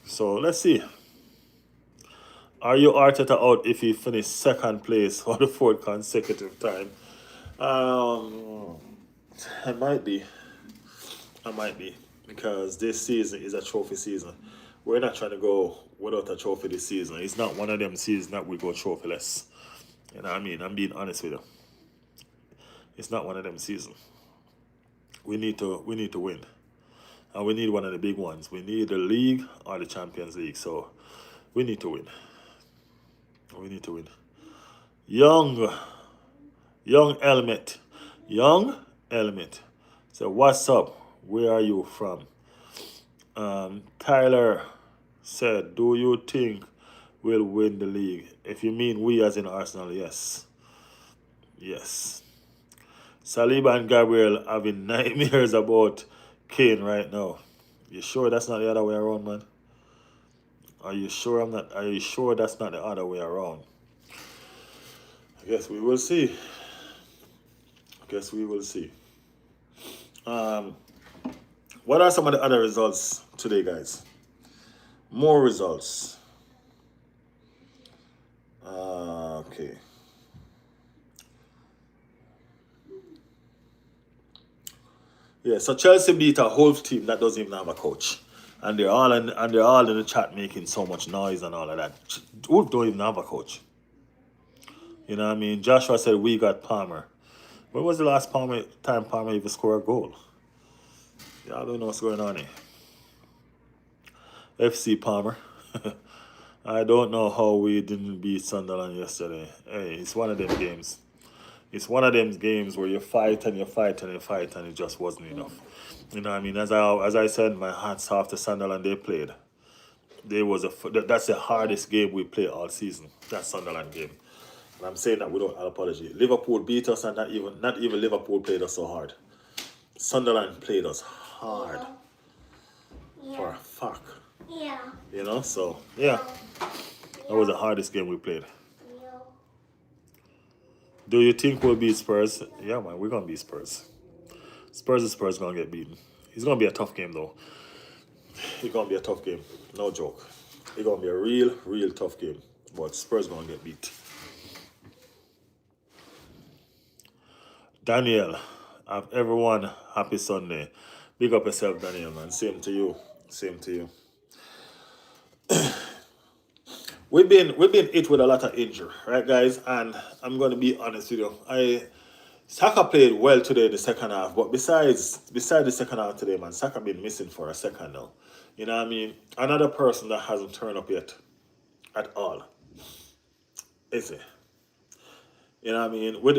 So let's see. Are you Arteta out if he finished second place for the fourth consecutive time? I might be. I might be. Because this season is a trophy season. We're not trying to go without a trophy this season. It's not one of them seasons that we go trophyless. You know what I mean? I'm being honest with you. It's not one of them seasons. We need to win. And we need one of the big ones. We need the league or the Champions League. So we need to win. We need to win. Young Element. Young Element. So what's up? Where are you from? Tyler said, do you think we'll win the league? If you mean we as in Arsenal, yes. Yes. Saliba and Gabriel having nightmares about Kane right now. You sure that's not the other way around, man? Are you sure that's not the other way around? I guess we will see. What are some of the other results today, guys? More results. Okay. Yeah, so Chelsea beat a whole team that doesn't even have a coach, and they're all in the chat making so much noise and all of that. Wolves don't even have a coach. You know what I mean? Joshua said we got Palmer. When was the last time Palmer even scored a goal? Yeah, I don't know what's going on here. FC Palmer. I don't know how we didn't beat Sunderland yesterday. Hey, it's one of them games. It's one of them games where you fight and you fight and you fight and it just wasn't enough. You know what I mean? As I said, my hats off to Sunderland they played. That's the hardest game we play all season. That Sunderland game. And I'm saying that without apology. Liverpool beat us and not even Liverpool played us so hard. Sunderland played us hard. Yeah. For a fuck. Yeah. You know, so yeah. That was the hardest game we played. Do you think we'll beat Spurs? Yeah, man, we're gonna beat Spurs. Spurs gonna get beaten. It's gonna be a tough game though. It's gonna be a tough game. No joke. It's gonna be a real tough game. But Spurs gonna get beat. Daniel, have everyone happy Sunday. Big up yourself, Daniel, man. Same to you. We've been hit with a lot of injury, right, guys? And I'm going to be honest with you. Saka played well today in the second half, but besides the second half today, man, Saka been missing for a second now. You know what I mean? Another person that hasn't turned up yet at all. Is it? You know what I mean? With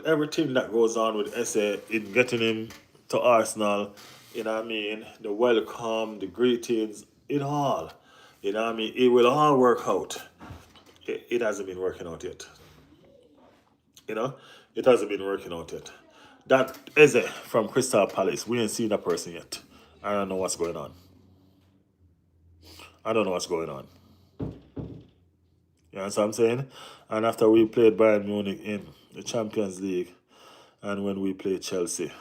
everything that goes on with Eze in getting him to Arsenal, you know what I mean? The welcome, the greetings, it all. You know what I mean? It will all work out. It hasn't been working out yet. You know? It hasn't been working out yet. That Eze from Crystal Palace, we ain't seen that person yet. I don't know what's going on. You know what I'm saying? And after we played Bayern Munich in the Champions League and when we played Chelsea,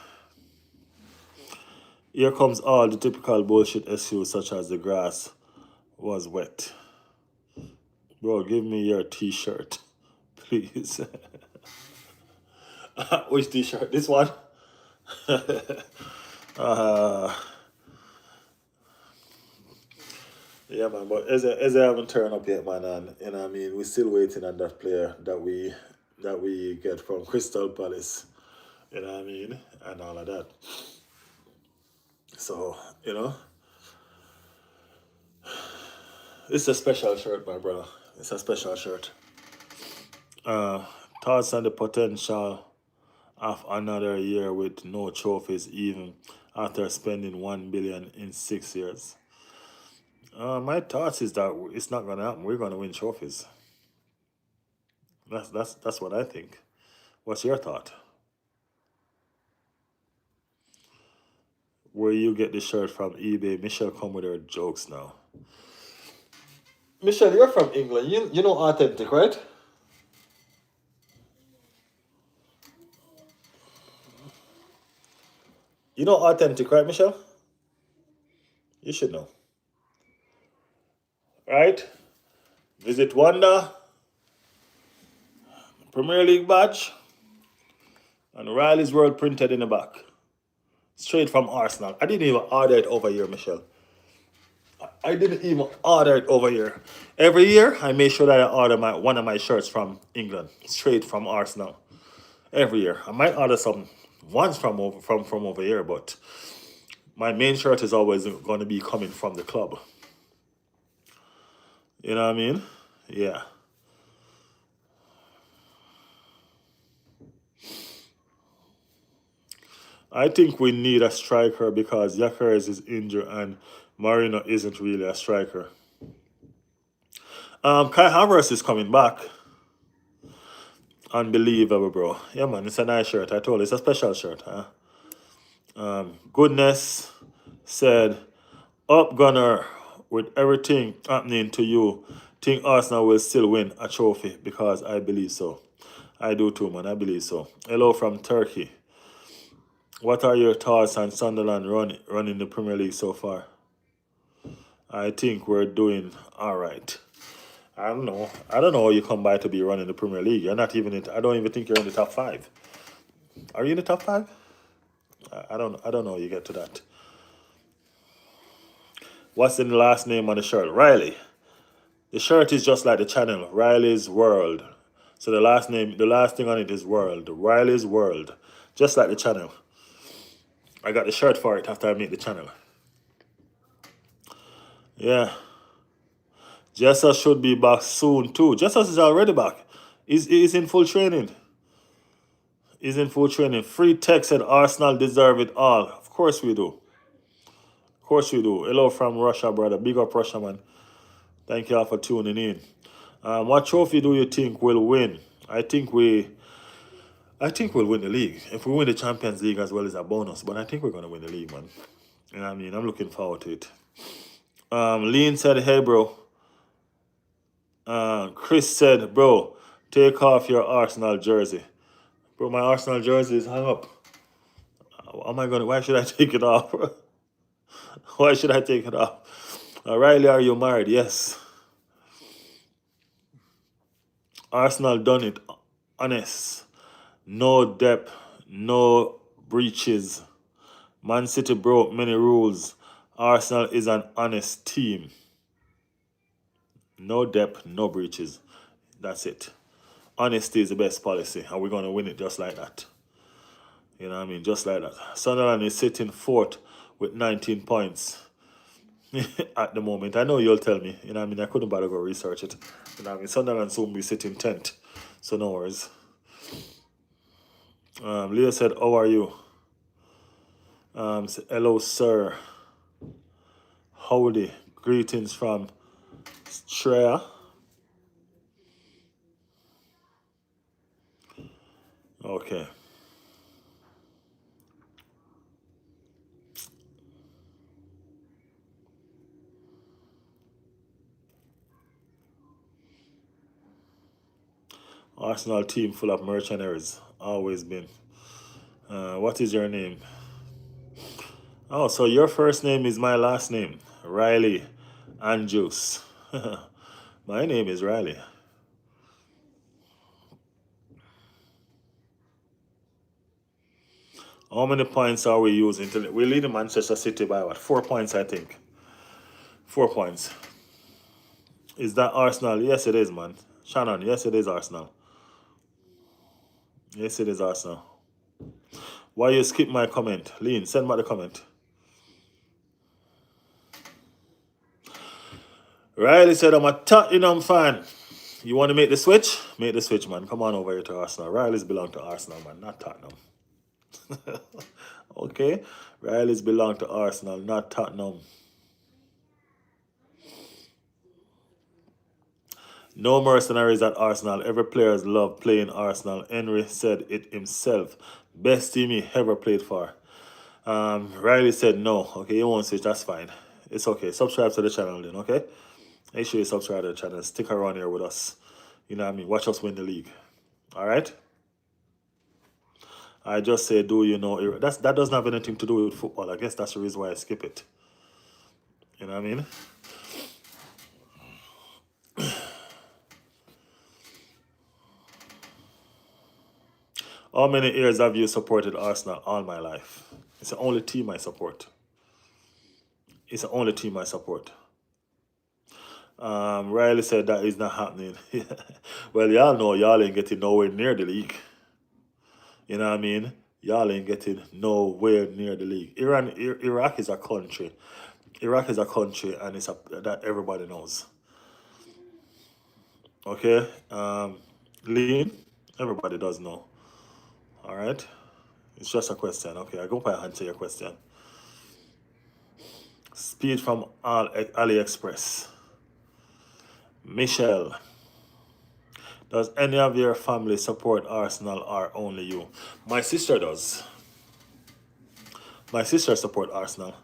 here comes all the typical bullshit issues such as the grass was wet. Bro, give me your t-shirt, please. Which t-shirt? This one? Yeah, man, but Eze haven't turned up yet, man, and you know what I mean, we're still waiting on that player that we that we get from Crystal Palace. You know what I mean? And all of that. So, it's a special shirt, my brother. It's a special shirt. Uh, Thoughts on the potential of another year with no trophies, even after spending 1 billion in 6 years. My thoughts is that it's not gonna happen. We're gonna win trophies. That's what I think. What's your thought? Where you get the shirt from eBay? Michelle come with her jokes now. Michelle, you're from England. You know authentic, right? You know authentic, right, Michelle? You should know, right? Visit Wanda, Premier League badge, and Riley's World printed in the back. Straight from Arsenal. I didn't even order it over here, Michelle. I didn't even order it over here. Every year, I make sure that I order one of my shirts from England, straight from Arsenal. Every year, I might order some once from over here, but my main shirt is always going to be coming from the club. You know what I mean? Yeah. I think we need a striker because Yakares is injured and Marino isn't really a striker. Kai Havertz is coming back. Unbelievable, bro. Yeah, man, it's a nice shirt. I told you, it's a special shirt, huh? Goodness said, up Gunner, with everything happening to you, think Arsenal will still win a trophy because I believe so. I do too, man. I believe so. Hello from Turkey. What are your thoughts on Sunderland running the Premier League so far? I think we're doing all right. I don't know. I don't know how you come by to be running the Premier League. You're not even in. I don't even think you're in the top five. Are you in the top five? I don't. I don't know how you get to that. What's in the last name on the shirt? Riley. The shirt is just like the channel, Riley's World. So the last thing on it is World. Riley's World. Just like the channel. I got the shirt for it after I made the channel. Yeah. Jesus should be back soon too. Jesus is already back. He's in full training. He's in full training. Free text said Arsenal deserve it all. Of course we do. Of course we do. Hello from Russia, brother. Big up Russia, man. Thank you all for tuning in. What trophy do you think will win? I think we'll win the league. If we win the Champions League as well as a bonus, but I think we're gonna win the league, man. You know what I mean? I'm looking forward to it. Lean said, hey bro. Chris said, bro, take off your Arsenal jersey. Bro, my Arsenal jersey is hung up. Why should I take it off? Why should I take it off? Riley, are you married? Yes. Arsenal done it. Honest. No depth. No breaches. Man City broke many rules. Arsenal is an honest team. No depth, no breaches. That's it. Honesty is the best policy, and we're going to win it just like that. You know what I mean? Just like that. Sunderland is sitting fourth with 19 points at the moment. I know you'll tell me. You know what I mean? I couldn't bother go research it. You know what I mean? Sunderland soon be sitting 10th. So no worries. Leo said, how are you? Hello, sir. Howdy. Greetings from Shreya. Okay. Arsenal team full of mercenaries. Always been. What is your name? Oh, so your first name is my last name. Riley Andrews. My name is Riley. How many points are we using? We're leading Manchester City by what? 4 points, I think. 4 points. Is that Arsenal? Yes, it is, man. Shannon, yes, it is Arsenal. Yes, it is Arsenal. Why you skip my comment? Lean, send back the comment. Riley said, I'm a Tottenham fan. You want to make the switch? Make the switch, man. Come on over here to Arsenal. Riley's belong to Arsenal, man, not Tottenham. Okay? Riley's belong to Arsenal, not Tottenham. No mercenaries at Arsenal. Every players love playing Arsenal. Henry said it himself. Best team he ever played for. Riley said no. Okay, you won't switch. That's fine. It's okay. Subscribe to the channel then, okay? Make sure you subscribe to the channel. Stick around here with us. You know what I mean? Watch us win the league. All right? I just say, do you know? That doesn't have anything to do with football. I guess that's the reason why I skip it. You know what I mean? How many years have you supported Arsenal? All my life. It's the only team I support. It's the only team I support. Riley said that is not happening. Well, y'all know y'all ain't getting nowhere near the league. You know what I mean? Y'all ain't getting nowhere near the league. Iraq is a country. Iraq is a country, and that everybody knows. Okay? Lean, everybody does know. All right? It's just a question. Okay, I go by answer your question. Speed from AliExpress. Michelle, does any of your family support Arsenal or only you? My sister does. My sister support Arsenal.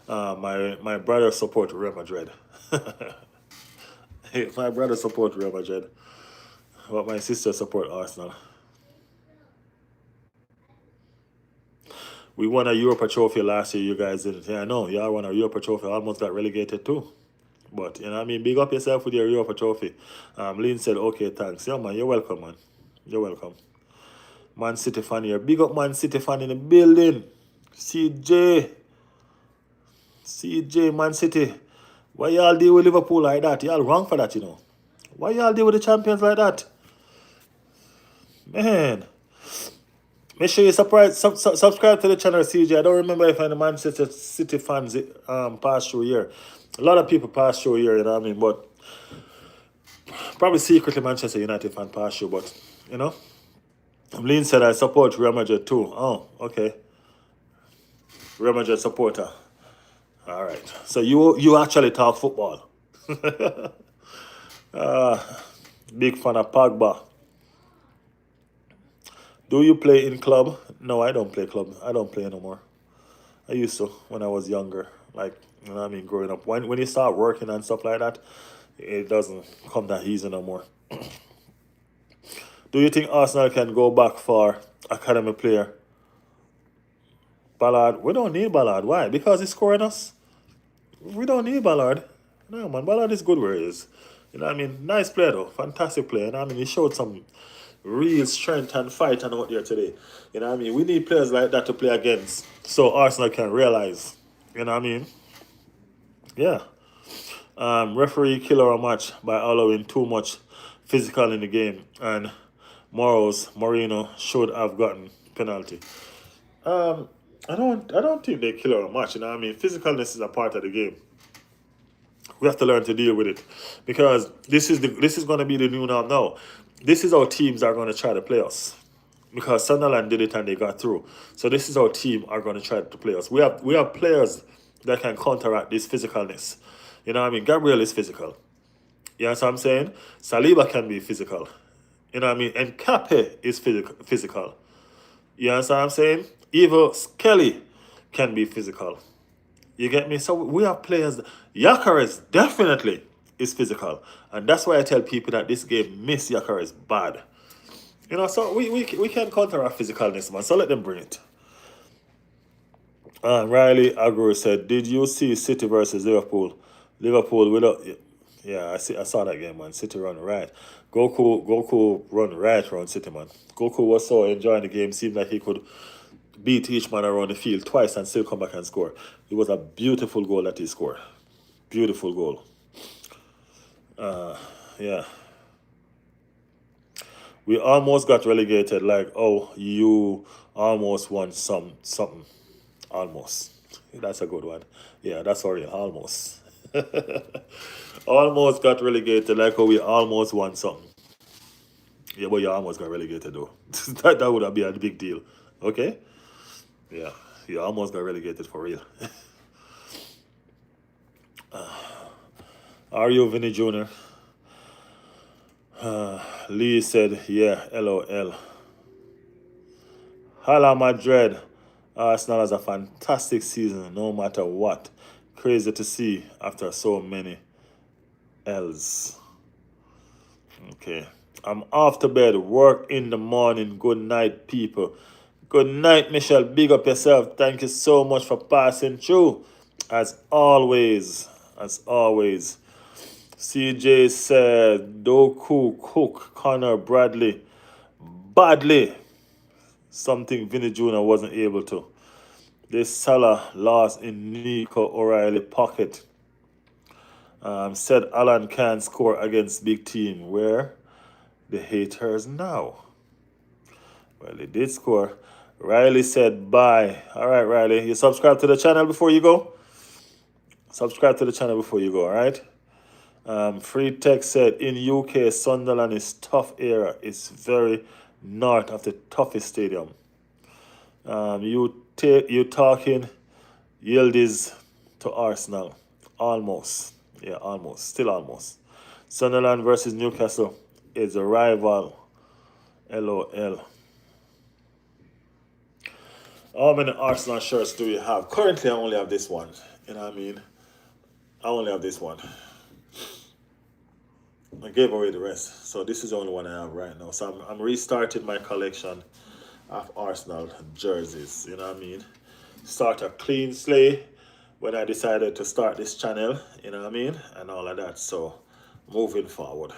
My brother support Real Madrid. My brother support Real Madrid, but my sister support Arsenal. We won a Europa trophy last year. You guys didn't. Yeah, I know. Y'all won a Europa trophy. Almost got relegated too. But, you know what I mean? Big up yourself with your Europa trophy. Lynn said, okay, thanks. Yeah, man, you're welcome, man. You're welcome. Man City fan here. Big up Man City fan in the building. CJ. CJ, Man City. Why y'all deal with Liverpool like that? Y'all wrong for that, you know. Why y'all deal with the champions like that? Man. Make sure you subscribe to the channel, CJ. I don't remember if any Manchester City fans pass through here. A lot of people pass through here, you know what I mean? But probably secretly Manchester United fan pass through, but, you know. Lynn said I support Real Madrid too. Oh, okay. Real Madrid supporter. All right. So you actually talk football. Big fan of Pogba. Do you play in club? No, I don't play club. I don't play no more. I used to when I was younger. Like, you know what I mean, growing up. When you start working and stuff like that, it doesn't come that easy no more. Do you think Arsenal can go back for academy player? Ballard? We don't need Ballard. Why? Because he's scoring us? We don't need Ballard. No, man. Ballard is good where he is. You know what I mean? Nice player, though. Fantastic player. You know what I mean? He showed some real strength and fight and out there today. You know what I mean? We need players like that to play against so Arsenal can realize. You know what I mean? Yeah. Referee killer a match by allowing too much physical in the game, and Moreno should have gotten penalty. I don't think they kill a match. You know what I mean? Physicalness is a part of the game. We have to learn to deal with it because this is going to be the new norm now. This is how teams are going to try to play us. Because Sunderland did it and they got through. So this is how team are going to try to play us. We have players that can counteract this physicalness. You know what I mean? Gabriel is physical. You know what I'm saying? Saliba can be physical. You know what I mean? And Kape is physical. You know what I'm saying? Even Kelly can be physical. You get me? So we have players. Yakares definitely is physical. And that's why I tell people that this game miss Yakares bad. You know, so we can counteract physicalness, man. So let them bring it. Riley Agro said, "Did you see City versus Liverpool? Liverpool without." Yeah, I saw that game, man. City run right. Goku run right around City, man. Goku was so enjoying the game. Seemed like he could beat each man around the field twice and still come back and score. It was a beautiful goal that he scored. Beautiful goal. Yeah. We almost got relegated, like, oh, you almost won something. Almost. That's a good one. Yeah, that's for real. Almost. Almost got relegated, like how we almost won something. Yeah, but you almost got relegated though. That would have been a big deal. Okay? Yeah. You almost got relegated for real. Are you Vinny Jr.? Lee said, yeah, LOL. Hala Madrid. Arsenal has a fantastic season no matter what. Crazy to see after so many L's. Okay. I'm off to bed. Work in the morning. Good night, people. Good night, Michelle. Big up yourself. Thank you so much for passing through. As always. As always. CJ said, Doku, Cook, Connor, Bradley. Badly. Something Vinny Jr. wasn't able to. This Salah lost in Nico O'Reilly pocket. Said Alan can't score against big team. Where the haters now? Well, he did score. Riley said bye. All right, Riley. You subscribe to the channel before you go? Subscribe to the channel before you go, all right? Free Tech said in UK, Sunderland is tough era. It's very north of the toughest stadium. You talking Yildiz to Arsenal. Almost. Yeah, almost. Still almost. Sunderland versus Newcastle is a rival. LOL. How many Arsenal shirts do you have? Currently, I only have this one. You know what I mean? I only have this one. I gave away the rest. So this is the only one I have right now. So I'm restarting my collection of Arsenal jerseys. You know what I mean? Start a clean slate when I decided to start this channel. You know what I mean? And all of that. So moving forward.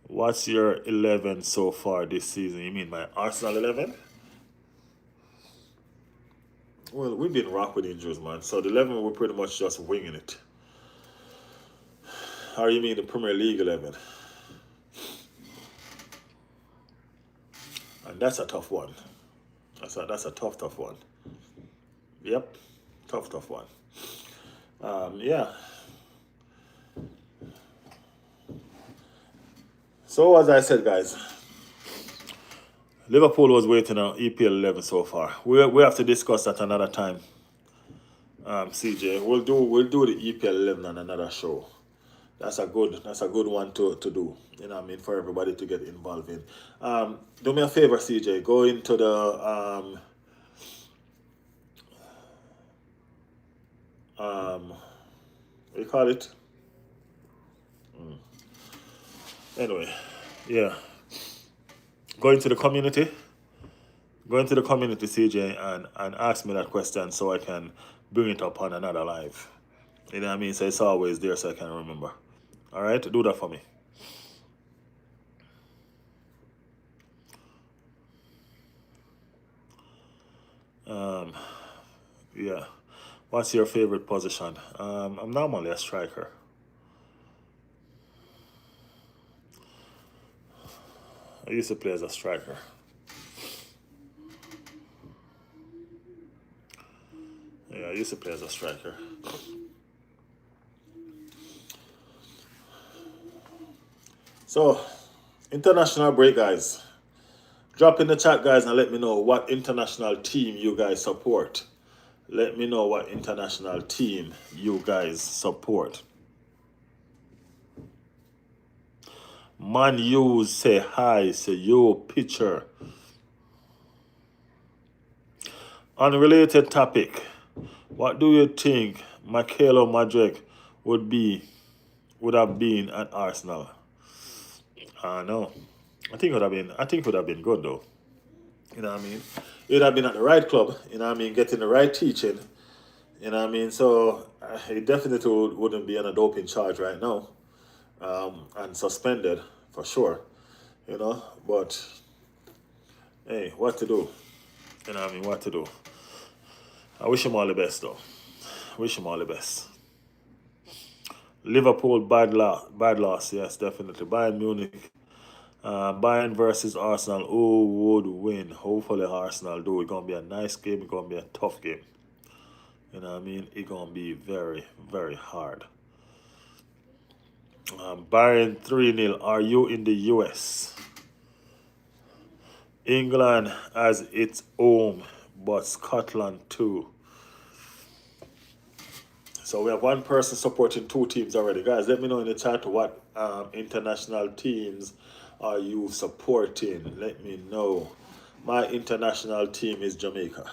What's your 11 so far this season? You mean my Arsenal 11? Well, we've been rocked with injuries, man. So the 11, we're pretty much just winging it. How do you mean the Premier League 11? And that's a tough one. That's a tough one. Yep, tough one. Yeah. So as I said, guys, Liverpool was waiting on EPL 11 so far. We have to discuss that another time. CJ, we'll do the EPL 11 on another show. That's a good one to do. You know what I mean, for everybody to get involved in. Do me a favor, CJ. Go into the what do you call it? Anyway, yeah. Go into the community. Go into the community, CJ, and ask me that question so I can bring it up on another live. You know what I mean? So it's always there so I can remember. All right, do that for me. Yeah. What's your favorite position? I'm normally a striker. I used to play as a striker. Yeah, I used to play as a striker. So, international break, guys. Drop in the chat, guys, and let me know what international team you guys support. Let me know what international team you guys support. Man, you say hi, say yo, picture. Unrelated topic. What do you think Michaelo Madrid would have been at Arsenal? No. I think it would have been good though. You know what I mean? He would have been at the right club, you know what I mean, getting the right teaching. You know what I mean? So he definitely wouldn't be on a doping charge right now. And suspended for sure. You know, but hey, what to do? You know what I mean? What to do? I wish him all the best though. Wish him all the best. Liverpool bad loss. Yes, definitely. Bayern Munich. Bayern versus Arsenal. Who would win? Hopefully Arsenal do. It's gonna be a nice game. It's gonna be a tough game. You know what I mean? It's gonna be very, very hard. Bayern 3-0. Are you in the US? England as its home, but Scotland too. So we have one person supporting two teams already. Guys, let me know in the chat what international teams are you supporting. Let me know. My international team is Jamaica.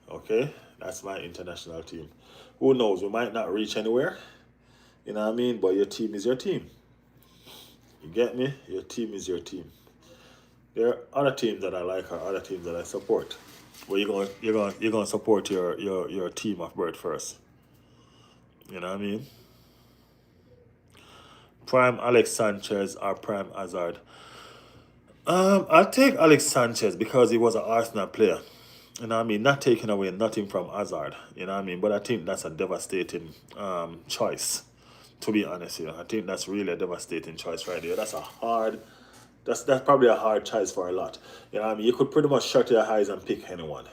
Okay, that's my international team. Who knows? We might not reach anywhere. You know what I mean? But your team is your team. You get me? Your team is your team. There are other teams that I like or other teams that I support. Well, you're going to support your team of birth first. You know what I mean? Prime Alex Sanchez or Prime Hazard. I'll take Alex Sanchez because he was an Arsenal player. You know what I mean? Not taking away nothing from Hazard. You know what I mean? But I think that's a devastating choice. To be honest here, I think that's really a devastating choice right there. That's probably a hard choice for a lot. You know what I mean? You could pretty much shut your eyes and pick anyone.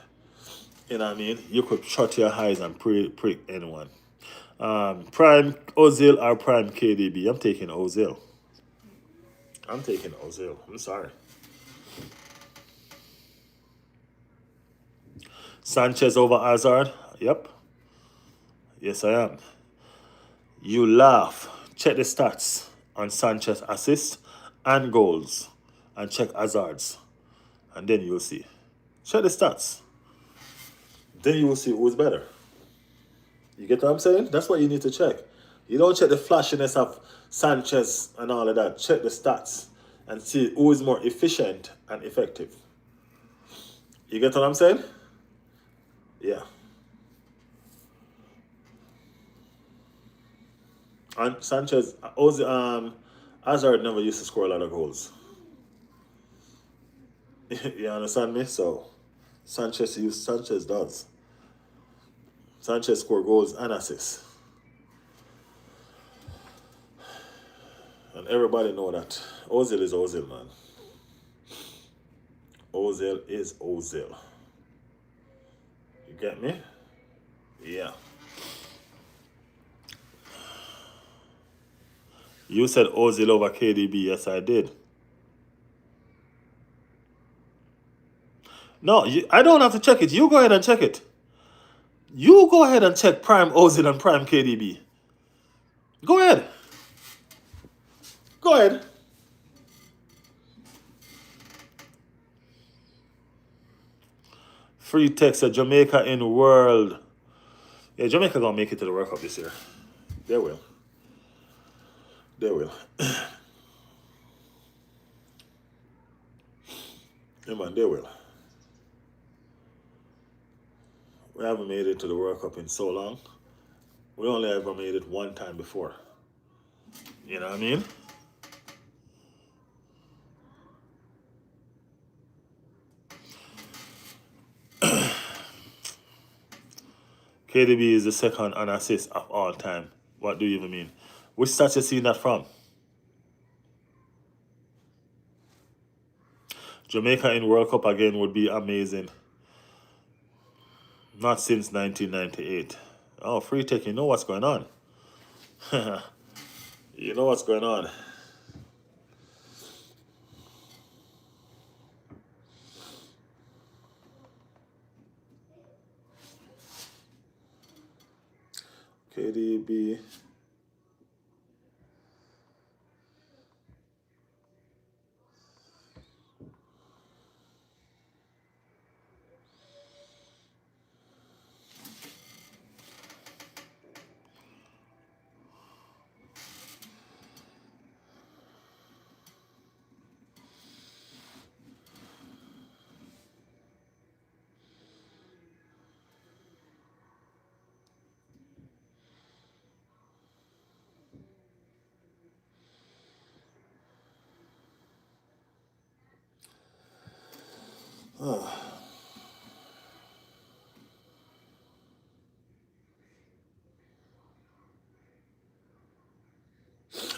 You know what I mean? You could shut your eyes and pick anyone. Prime Ozil or Prime KDB? I'm taking Ozil. I'm taking Ozil. I'm sorry. Sanchez over Hazard? Yep. Yes, I am. You laugh. Check the stats on Sanchez assists and goals. And check Hazard's. And then you'll see. Check the stats. Then you will see who's better. You get what I'm saying? That's what you need to check. You don't check the flashiness of Sanchez and all of that. Check the stats and see who is more efficient and effective. You get what I'm saying? Yeah. And Sanchez, Hazard never used to score a lot of goals. You understand me? So Sanchez does. Sanchez score goals and assists. And everybody know that. Ozil is Ozil, man. Ozil is Ozil. You get me? Yeah. You said Ozil over KDB. Yes, I did. No, I don't have to check it. You go ahead and check it. You go ahead and check Prime Ozil and Prime KDB. Go ahead. Go ahead. Free text at Jamaica in world. Yeah, Jamaica gonna make it to the World Cup this year. They will. They will. Yeah, man, they will. We haven't made it to the World Cup in so long. We only ever made it one time before. You know what I mean? KDB is the second on assist of all time. What do you even mean? Which stats you seen that from? Jamaica in World Cup again would be amazing. Not since 1998. Oh, free take, you know what's going on. You know what's going on. KDB.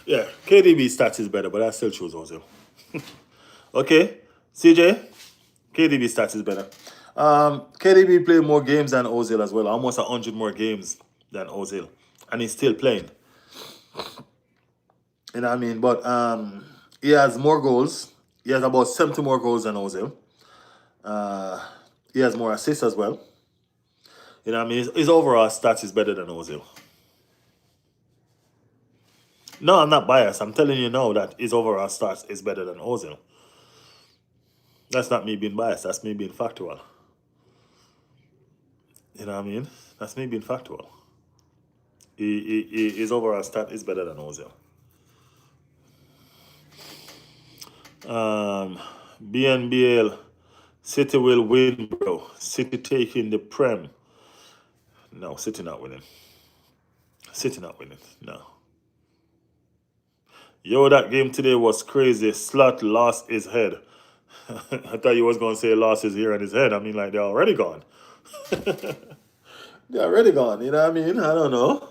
Yeah, KDB stats is better, but I still choose Ozil. Okay, CJ, KDB stats is better. KDB played more games than Ozil as well, almost 100 more games than Ozil, and he's still playing. You know what I mean? But he has more goals. He has about 70 more goals than Ozil. He has more assists as well. You know what I mean? His overall stats is better than Ozil. No, I'm not biased. I'm telling you now that his overall stats is better than Ozil. That's not me being biased. That's me being factual. You know what I mean? That's me being factual. His overall stat is better than Ozil. BNBL, City will win, bro. City taking the Prem. No, City not winning. City not winning. No. Yo, that game today was crazy. Slot lost his head. I thought you was gonna say lost his ear and his head. I mean, like they're already gone. They're already gone. You know what I mean? I don't know,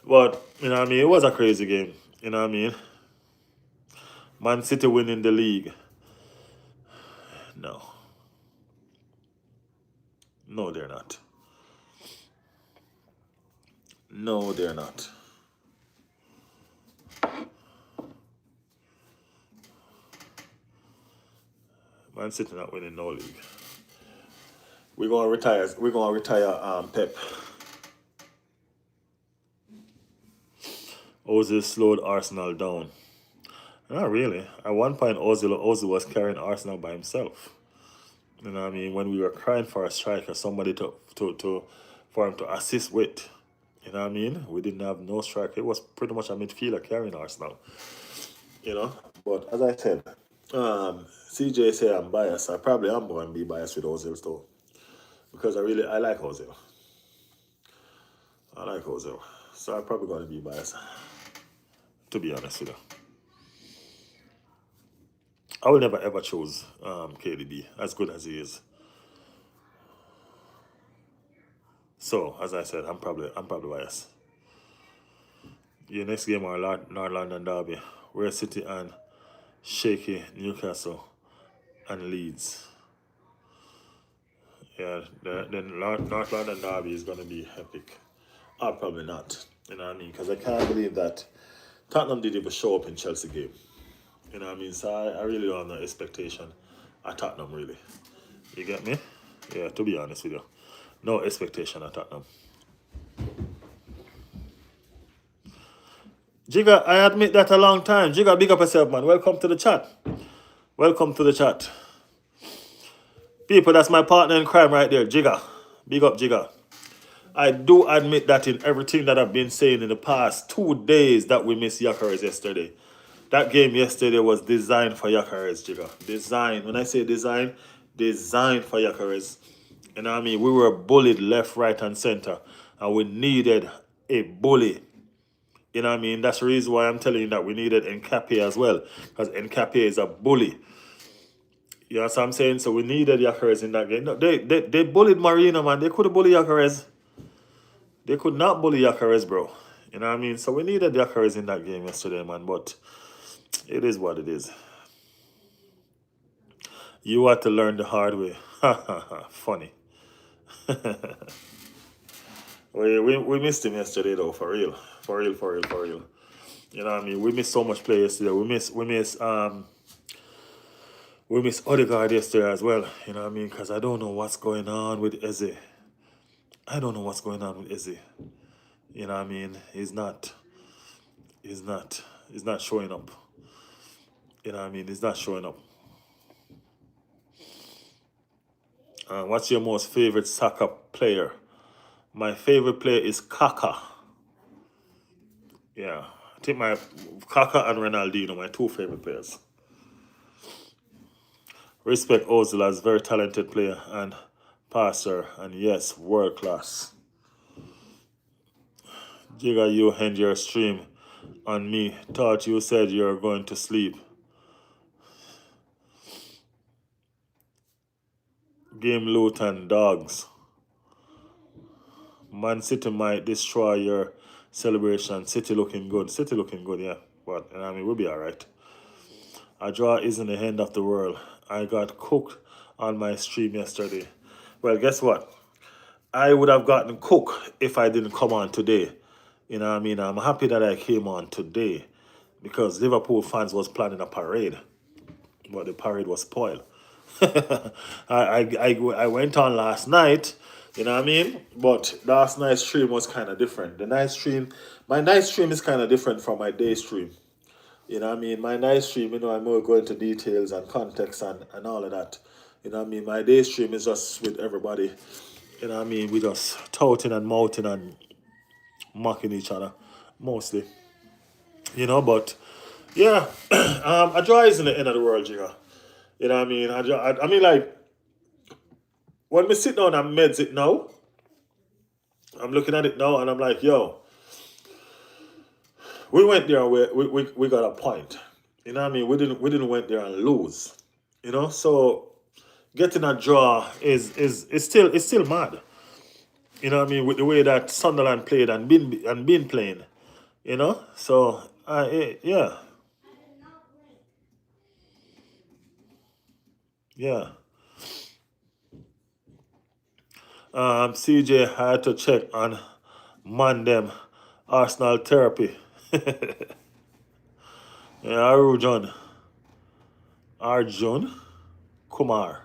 but you know what I mean. It was a crazy game. You know what I mean? Man City winning the league. No, no, they're not. No, they're not. Man City not winning no league. We're gonna retire. We're gonna retire. Pep. Ozil slowed Arsenal down. Not really. At one point, Ozil was carrying Arsenal by himself. You know what I mean? When we were crying for a striker, somebody for him to assist with. You know what I mean? We didn't have no striker. It was pretty much a midfielder carrying Arsenal. You know? But as I said, CJ said I'm biased. I probably am going to be biased with Ozil though. Because I like Ozil. I like Ozil. So I'm probably going to be biased. To be honest with you. I will never ever choose KDB, as good as he is. So, as I said, I'm probably biased. Your next game are North London Derby, Where City and Shaky Newcastle and Leeds. Yeah, the North London Derby is going to be epic. Probably not. You know what I mean? Because I can't believe that Tottenham didn't even show up in Chelsea game. You know what I mean? So I really don't have no expectation at Tottenham, really. You get me? Yeah, to be honest with you. No expectation at Tottenham. Jigga, I admit that a long time. Jigga, big up yourself, man. Welcome to the chat. Welcome to the chat. People, that's my partner in crime right there, Jigga. Big up, Jigga. I do admit that in everything that I've been saying in the past 2 days that we missed Gyökeres yesterday. That game yesterday was designed for Gyökeres, Jigga. Designed. When I say design, designed for Gyökeres. You know what I mean? We were bullied left, right, and center. And we needed a bully. You know what I mean? That's the reason why I'm telling you that we needed Nkapé as well. Because Nkapé is a bully. You know what I'm saying? So we needed Gyökeres in that game. No, they bullied Marino, man. They could have bullied Gyökeres. They could not bully Gyökeres, bro. You know what I mean? So we needed Gyökeres in that game yesterday, man. But it is what it is. You had to learn the hard way. Funny. we missed him yesterday, though, for real. For real, for real, for real. You know what I mean? We missed so much play yesterday. We missed Odegaard yesterday as well. You know what I mean? Because I don't know what's going on with Eze. I don't know what's going on with Eze. You know what I mean? He's not showing up. You know what I mean? He's not showing up. What's your most favorite soccer player? My favorite player is Kaka. Yeah. I think my Kaka and Ronaldinho, my two favorite players. Respect Ozil as very talented player and passer, and yes, world class. Jigga, you end your stream on me. Thought you said you're going to sleep. Game Luton dogs. Man City might destroy your celebration. City looking good. City looking good, yeah. but you know what I mean, we'll be all right. A draw isn't the end of the world. I got cooked on my stream yesterday. Well, guess what? I would have gotten cooked if I didn't come on today. You know what I mean? I'm happy that I came on today because Liverpool fans was planning a parade, but the parade was spoiled. I went on last night, you know what I mean? But last night's stream was kind of different. My night stream is kind of different from my day stream. You know what I mean? My night stream, I'm more going into details and context and all of that. You know what I mean? My day stream is just with everybody. You know what I mean? We just touting and mouthing and mocking each other, mostly. But yeah, a draw isn't the end of the world, Jigga. You know what I mean? I mean, like, when we sit down and meds it now, I'm looking at it now and I'm like, yo, we went there and we got a point. You know what I mean? We didn't went there and lose. So getting a draw is still mad. You know what I mean? With the way that Sunderland played and been playing. So yeah, yeah. CJ had to check on Mandem Arsenal therapy. Yeah, Arjun Kumar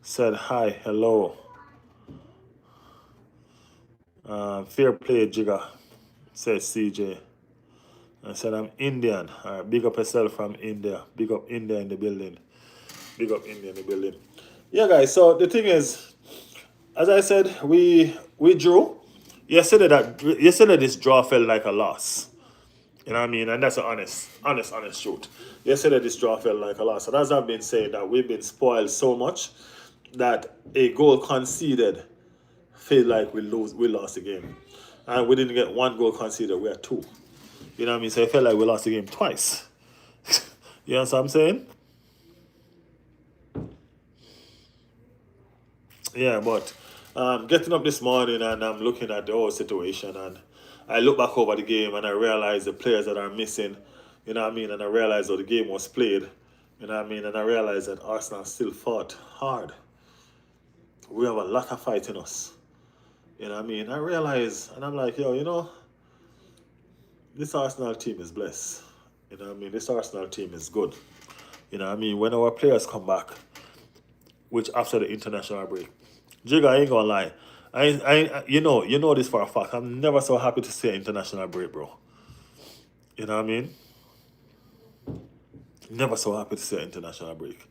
said hi, hello. Fair play, Jigga, says CJ. I said I'm Indian. All right, big up yourself from India. Big up India in the building. Big up India in the building. Yeah, guys. So the thing is, as I said, we drew. Yesterday this draw felt like a loss. You know what I mean? And that's an honest truth. Yesterday this draw felt like a loss. And as I've been saying that we've been spoiled so much that a goal conceded feel like we lost the game. And we didn't get one goal conceded, we had two. You know what I mean? So it felt like we lost the game twice. You know what I'm saying? Yeah, but getting up this morning and I'm looking at the whole situation and I look back over the game and I realize the players that are missing, you know what I mean? And I realize how the game was played, you know what I mean? And I realize that Arsenal still fought hard. We have a lot of fight in us. You know what I mean? I realize, and I'm like, yo, this Arsenal team is blessed. You know what I mean? This Arsenal team is good. You know what I mean? When our players come back, which after the international break, Jigga, I ain't gonna lie. You know this for a fact. I'm never so happy to see an international break, bro. You know what I mean? Never so happy to see an international break.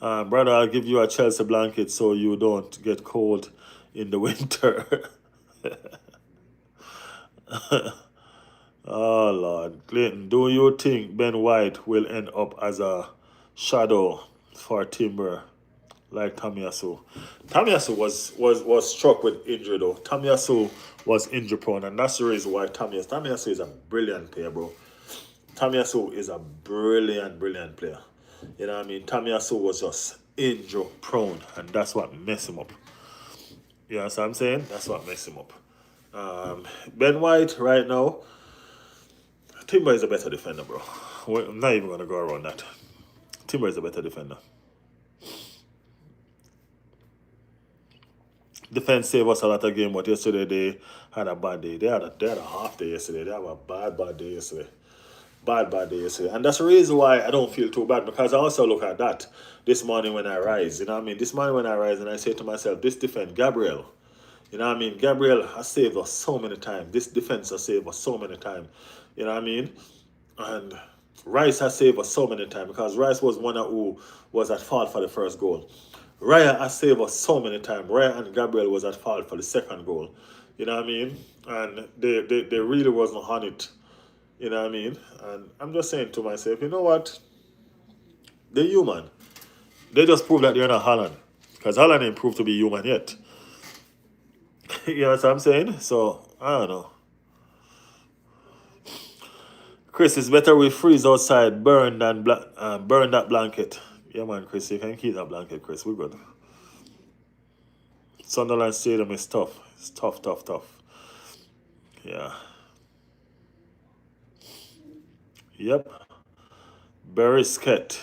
Brother, I'll give you a Chelsea blanket so you don't get cold in the winter. Oh Lord, Clayton, do you think Ben White will end up as a shadow for Timber like Tamiyasu? Tamiyasu was struck with injury though. Tamiyasu was injury prone, and that's the reason why Tamiyasu is a brilliant player, bro. Tamiyasu is a brilliant player. You know what I mean? Tamiyasu was just injury prone, and that's what messed him up. You know what I'm saying? That's what messed him up. Ben White right now, Timber is a better defender, bro. I'm not even gonna go around that. Timber is a better defender. Defense saved us a lot of game, but yesterday they had a bad day. They had a half day yesterday. They have a bad day yesterday. Bad day yesterday. And that's the reason why I don't feel too bad, because I also look at that this morning when I rise. You know what I mean? This morning when I rise and I say to myself, this defense, Gabriel. You know what I mean? Gabriel has saved us so many times. This defense has saved us so many times. You know what I mean? And Rice has saved us so many times because Rice was one who was at fault for the first goal. Raya has saved us so many times. Raya and Gabriel was at fault for the second goal. You know what I mean? And they really wasn't on it. You know what I mean? And I'm just saying to myself, you know what? They're human. They just prove that they're not Holland. Because Holland ain't proved to be human yet. You know what I'm saying? So, I don't know. Chris, it's better we freeze outside, burn burn that blanket. Yeah, man, Chris, you can keep that blanket, Chris. We're good. Sunderland Stadium is tough. It's tough. Yeah. Yep. Berisket.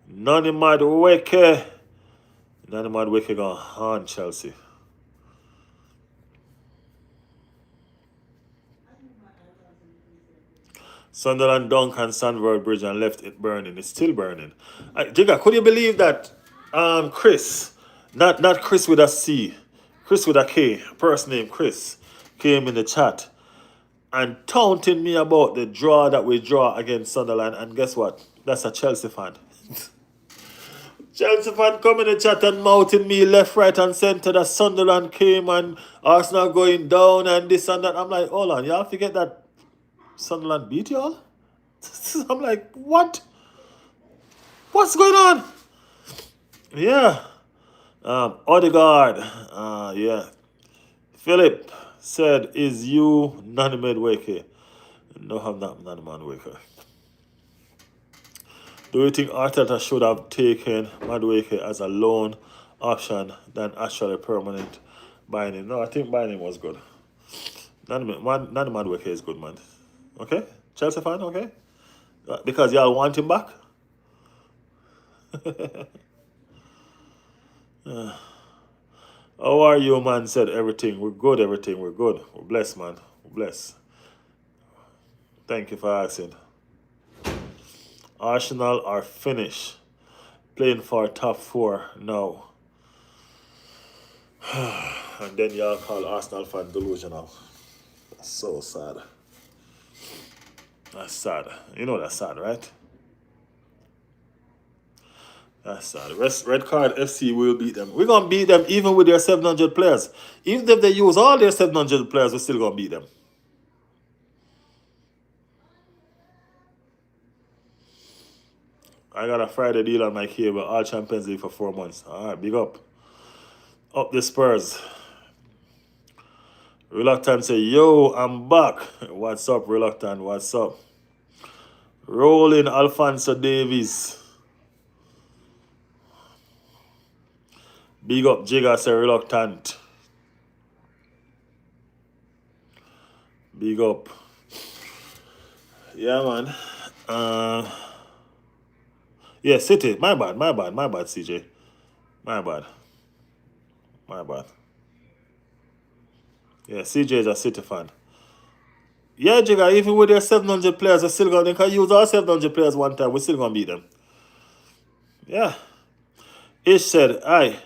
None mad weke. None mad weke gone on Chelsea. Sunderland dunk on Sandwell Bridge and left it burning. It's still burning. Jigga, could you believe that Chris, not Chris with a C, Chris with a K, person named Chris, came in the chat and taunting me about the draw that we draw against Sunderland. And guess what? That's a Chelsea fan. Chelsea fan come in the chat and mouthing me left, right, and center that Sunderland came and Arsenal going down and this and that. I'm like, hold on, y'all forget that Sunderland beat y'all? I'm like, what? What's going on? Yeah. Odegaard. Yeah. Philip said, is you Nani Medweke? No, I'm not Nani Medweke. Do you think Arteta should have taken Madueke as a loan option than actually permanent buying him? No, I think buying him was good. Nani Madueke is good, man. Okay? Chelsea fan, okay? Because y'all want him back? How are you, man? Said everything. We're good, everything. We're good. We're blessed, man. We're blessed. Thank you for asking. Arsenal are finished. Playing for top 4 now. And then y'all call Arsenal fan delusional. That's so sad. That's sad. You know that's sad, right? That's sad. Red Card FC will beat them. We're going to beat them even with their 700 players. Even if they use all their 700 players, we're still going to beat them. I got a Friday deal on my cable, all Champions League for 4 months. All right, big up. Up the Spurs. Reluctant say, yo, I'm back. What's up, Reluctant? What's up? Rolling Alfonso Davies. Big up Jigga say Reluctant. Big up. Yeah, man. Yeah, City. My bad, CJ. My bad. Yeah, CJ is a City fan. Yeah, Jigga, even with their 700 players, they can use all 700 players one time. We're still going to beat them. Yeah. Ish said, aye.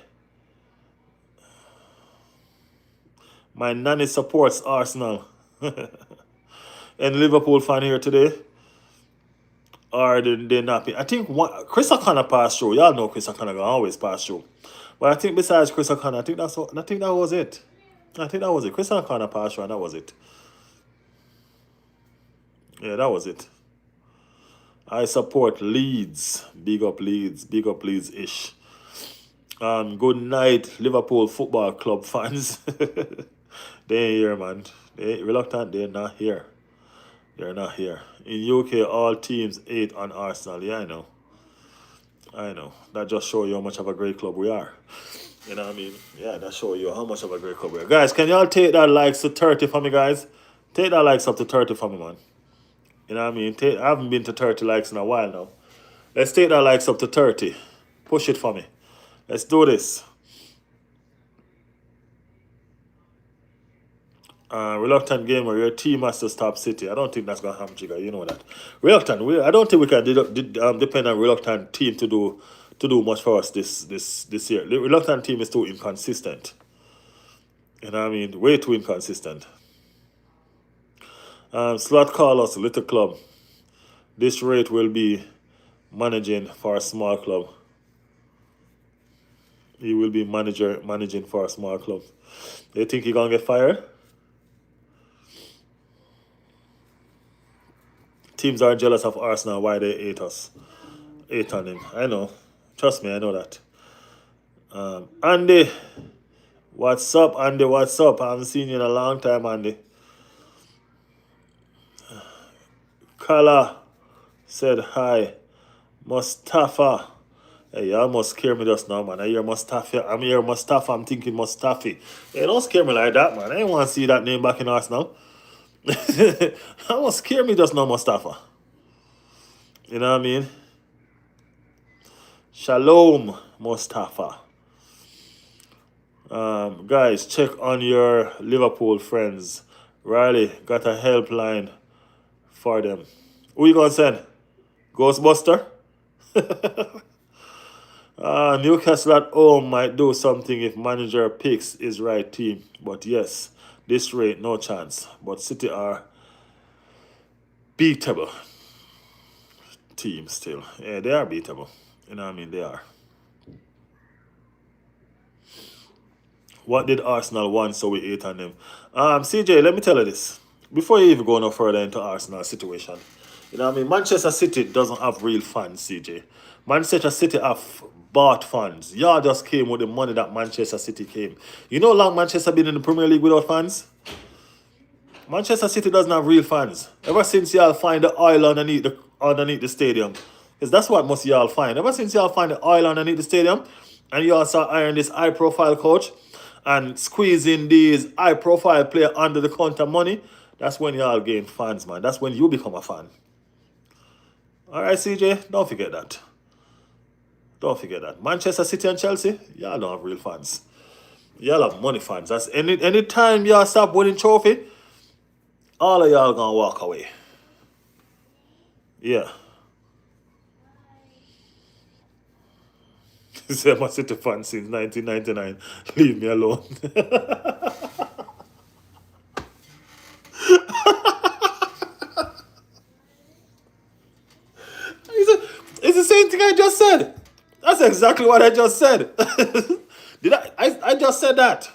My nanny supports Arsenal. And Liverpool fan here today? Or they not? I think Chris O'Connor passed through. Y'all know Chris O'Connor always pass through. But I think besides Chris O'Connor, I think that was it. Chris O'Connor passed through and that was it. Yeah, that was it. I support Leeds. Big up Leeds-ish. Good night, Liverpool Football Club fans. They ain't here, man. They reluctant, they're not here. They're not here. In UK, all teams 8 on Arsenal. Yeah, I know. That just shows you how much of a great club we are. You know what I mean? Yeah, that shows you how much of a great club we are. Guys, can y'all take that likes to 30 for me, guys? Take that likes up to 30 for me, man. You know what I mean? I haven't been to 30 likes in a while now. Let's take that likes up to 30. Push it for me. Let's do this. Reluctant gamer, your team has to stop City. I don't think that's gonna happen, Jigga. You know that. Reluctant. I don't think we can depend on reluctant team to do much for us this year. The reluctant team is too inconsistent. You know what I mean? Way too inconsistent. Slot call us little club. This rate will be managing for a small club. He will be managing for a small club. You think he gonna get fired? Teams are jealous of Arsenal. Why they hate us? Hate on him. I know. Trust me, I know that. Andy. What's up, Andy? What's up? I haven't seen you in a long time, Andy. Kala said hi. Mustafa. Hey, you almost scare me just now, man. I hear Mustafa. I'm thinking Mustafi. Hey, don't scare me like that, man. I ain't want to see that name back in Arsenal. That was scare me just now, Mustafa. You know what I mean? Shalom, Mustafa. Guys, check on your Liverpool friends. Riley got a helpline for them. Who you gonna send? Ghostbuster? Newcastle at home might do something if manager picks his right team. But yes, this rate, no chance. But City are beatable team still. Yeah, they are beatable. You know what I mean? They are. What did Arsenal want so we ate on them? CJ, let me tell you this. Before you even go no further into Arsenal situation, you know what I mean? Manchester City doesn't have real fans, CJ. Manchester City have bought fans. Y'all just came with the money that Manchester City came. You know how long Manchester been in the Premier League without fans? Manchester City doesn't have real fans. Ever since y'all find the oil underneath the stadium. Because that's what most y'all find. Ever since y'all find the oil underneath the stadium and y'all start hiring this high profile coach and squeezing these high profile player under the counter money, that's when y'all gain fans, man. That's when you become a fan. Alright, CJ, don't forget that. Don't forget that. Manchester City and Chelsea, y'all don't have real fans. Y'all have money fans. That's any time y'all stop winning trophy, all of y'all gonna walk away. Yeah. He said, I'm a City fan since 1999. Leave me alone. It's the same thing I just said. That's exactly what I just said. Did I just said that.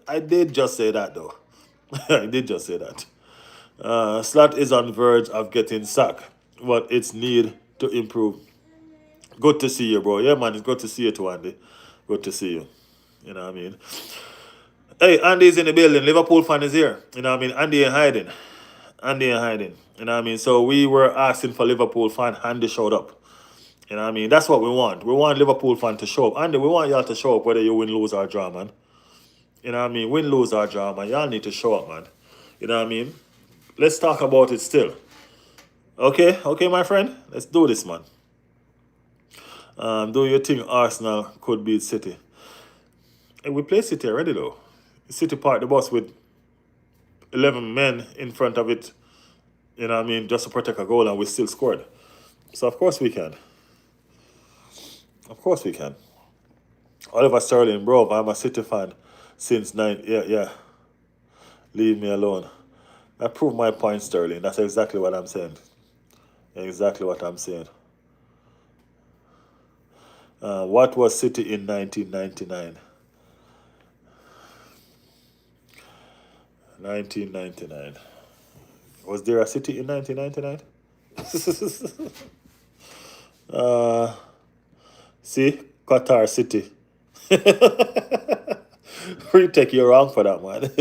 I did just say that, though. I did just say that. Slot is on verge of getting sacked, but it's need to improve. Good to see you, bro. Yeah, man, it's good to see you too, Andy. Good to see you. You know what I mean? Hey, Andy's in the building. Liverpool fan is here. You know what I mean? Andy ain't hiding. Andy ain't hiding. You know what I mean? So we were asking for Liverpool fan. Andy showed up. You know what I mean? That's what we want. We want Liverpool fan to show up. Andy, we want y'all to show up whether you win, lose, or draw, man. You know what I mean? Win, lose, or draw, man. Y'all need to show up, man. You know what I mean? Let's talk about it still. Okay? Okay, my friend? Let's do this, man. Do you think Arsenal could beat City? Hey, we play City already, though. City parked the bus with 11 men in front of it, you know what I mean, just to protect a goal, and we still scored. So, of course, we can. Of course, we can. Oliver Sterling, bro, I'm a City fan since 9. Yeah. Leave me alone. I proved my point, Sterling. That's exactly what I'm saying. Exactly what I'm saying. What was City in 1999? 1999. Was there a City in 1999? See? Qatar City. Retake, you're wrong for that, man.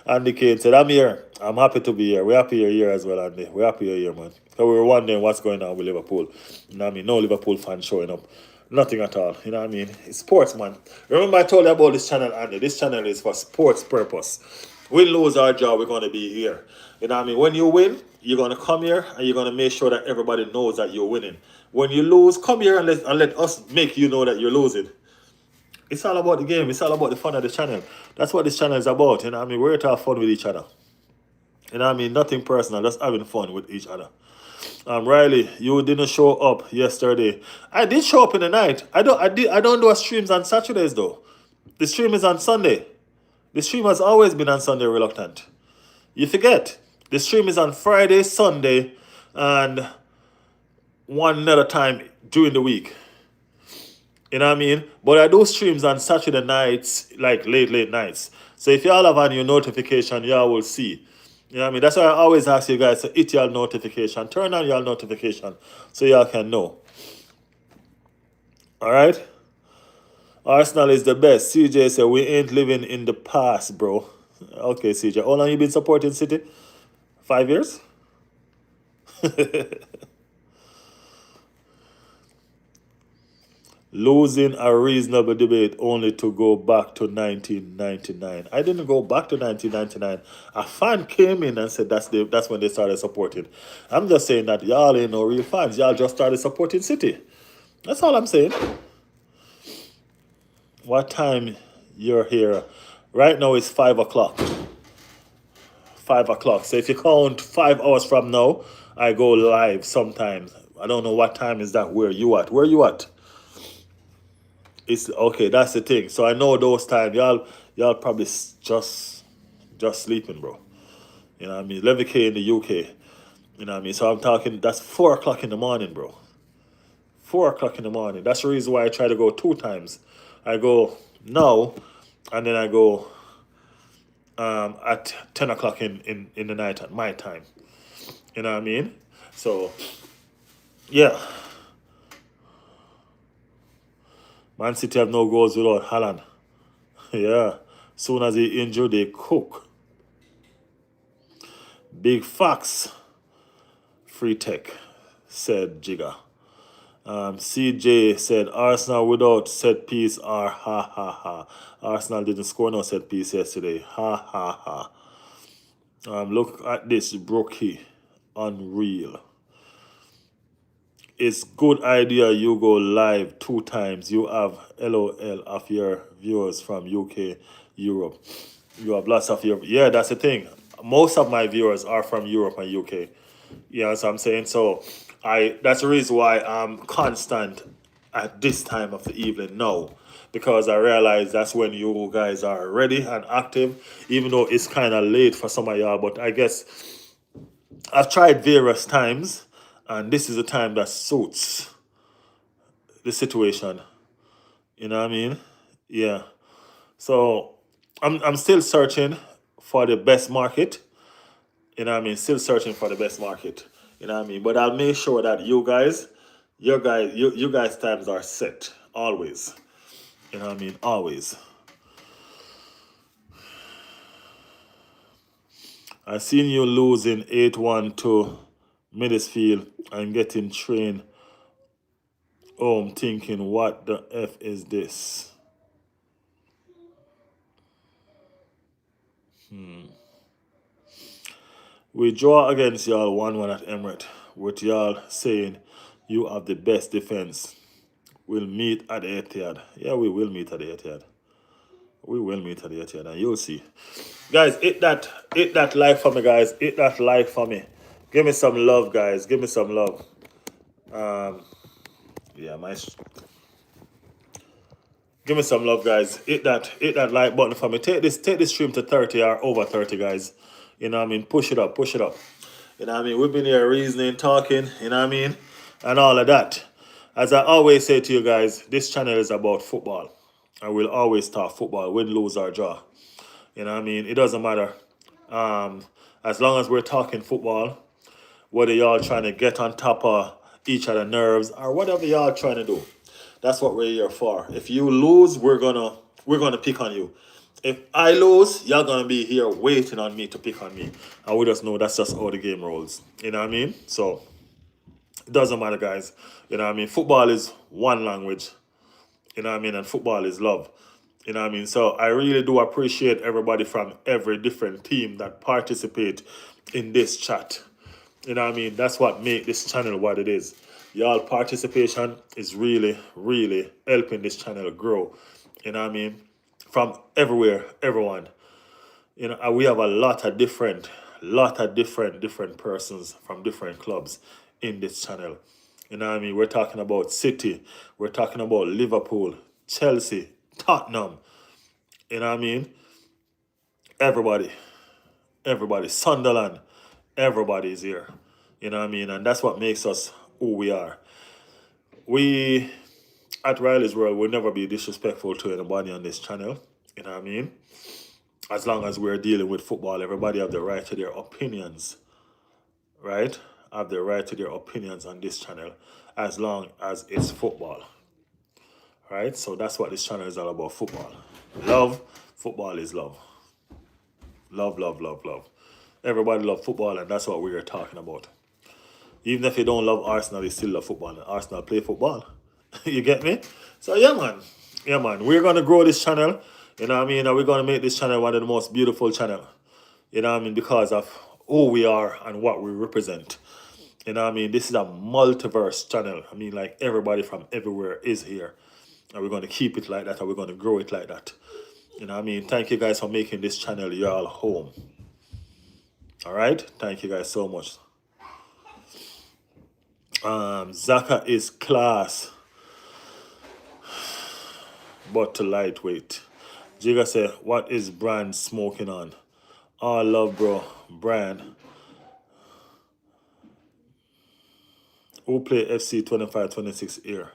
Andy Kane said, I'm here. I'm happy to be here. We're happy you're here as well, Andy. We're happy you're here, man. So we were wondering what's going on with Liverpool. You know what I mean? No Liverpool fans showing up. Nothing at all. You know what I mean? It's sports, man. Remember I told you about this channel, Andy. This channel is for sports purpose. Win, lose, or draw, we're going to be here. You know what I mean? When you win, you're going to come here and you're going to make sure that everybody knows that you're winning. When you lose, come here and let us make you know that you're losing. It's all about the game. It's all about the fun of the channel. That's what this channel is about. You know what I mean? We're here to have fun with each other. You know what I mean? Nothing personal. Just having fun with each other. Riley, you didn't show up yesterday. I did show up in the night. I don't do streams on Saturdays though. The stream is on Sunday. The stream has always been on Sunday, Reluctant. You forget. The stream is on Friday, Sunday, and one another time during the week. You know what I mean? But I do streams on Saturday nights, like late nights. So if y'all have on your notification, y'all will see. You know what I mean? That's why I always ask you guys to hit your notification. Turn on your notification so y'all can know. Alright? Arsenal is the best. CJ said, we ain't living in the past, bro. Okay, CJ. How long you been supporting City? 5 years? Losing a reasonable debate only to go back to 1999. I didn't go back to 1999. A fan came in and said that's when they started supporting. I'm just saying that y'all ain't no real fans. Y'all just started supporting City. That's all I'm saying. What time you're here? Right now it's 5 o'clock. 5 o'clock. So if you count 5 hours from now, I go live sometimes. I don't know what time is that. Where you at? Where you at? It's okay. That's the thing. So I know those times y'all probably just sleeping, bro. You know what I mean? 11K in the UK. You know what I mean? So I'm talking. That's 4 o'clock in the morning, bro. 4 o'clock in the morning. That's the reason why I try to go 2 times. I go now, and then I go at 10 o'clock in the night at my time. You know what I mean? So yeah, Man City have no goals without Haaland. Yeah, soon as he injured, they cook. Big facts. Free tech, said Jigga. CJ said Arsenal without set piece are ha ha ha. Arsenal didn't score no set piece yesterday. Ha ha ha. Look at this brookie. Unreal. It's good idea you go live 2 times. You have LOL of your viewers from UK, Europe. You have lots of your yeah, that's the thing. Most of my viewers are from Europe and UK. You know what I'm saying? So that's the reason why I'm constant at this time of the evening now. Because I realize that's when you guys are ready and active, even though it's kind of late for some of y'all. But I guess I've tried various times, and this is a time that suits the situation. You know what I mean? Yeah. So I'm still searching for the best market. You know what I mean? Still searching for the best market. You know what I mean? But I'll make sure that you guys times are set always. You know what I mean? Always. I seen you losing 8-1 to Middlesfield and getting trained home thinking, what the F is this? We draw against y'all 1-1 at Emirates, with y'all saying you have the best defense. We'll meet at the Etihad. Yeah, we will meet at the Etihad. We will meet at the Etihad, and you'll see. Guys, hit that like for me, guys. Hit that like for me. Give me some love, guys. Give me some love. Yeah, give me some love, guys. Hit that like button for me. Take this stream to 30 or over 30, guys. You know what I mean? Push it up, push it up. You know what I mean? We've been here reasoning, talking, you know what I mean? And all of that. As I always say to you guys, this channel is about football. And we'll always talk football, win, lose, or draw. You know what I mean? It doesn't matter. As long as we're talking football, whether y'all trying to get on top of each other's nerves or whatever y'all trying to do. That's what we're here for. If you lose, we're gonna pick on you. If I lose, y'all gonna be here waiting on me to pick on me. And we just know that's just how the game rolls. You know what I mean? So it doesn't matter, guys. You know what I mean? Football is one language. You know what I mean? And football is love. You know what I mean? So I really do appreciate everybody from every different team that participate in this chat. You know what I mean? That's what make this channel what it is. Y'all participation is really, really helping this channel grow. You know what I mean? From everywhere, everyone. You know, and we have a lot of different persons from different clubs in this channel. You know what I mean? We're talking about City, we're talking about Liverpool, Chelsea, Tottenham. You know what I mean? Everybody, Sunderland, everybody's here. You know what I mean? And that's what makes us who we are. We at Riley's World will never be disrespectful to anybody on this channel. You know what I mean? As long as we're dealing with football, everybody have the right to their opinions. Right? Have the right to their opinions on this channel as long as it's football. Right? So that's what this channel is all about, football. Love, football is love. Love, love, love, love. Everybody love football, and that's what we are talking about. Even if you don't love Arsenal, you still love football. And Arsenal play football. You get me? So yeah, man. Yeah, man. We're gonna grow this channel. You know what I mean? And we're gonna make this channel one of the most beautiful channel. You know what I mean? Because of who we are and what we represent. You know what I mean? This is a multiverse channel. I mean, like everybody from everywhere is here. And we're gonna keep it like that and we're gonna grow it like that. You know what I mean? Thank you guys for making this channel your home. Alright? Thank you guys so much. Zaka is class, but to lightweight. Jiga said, what is Brand smoking on? Oh, love, bro. Brand. Who play FC 25-26 here?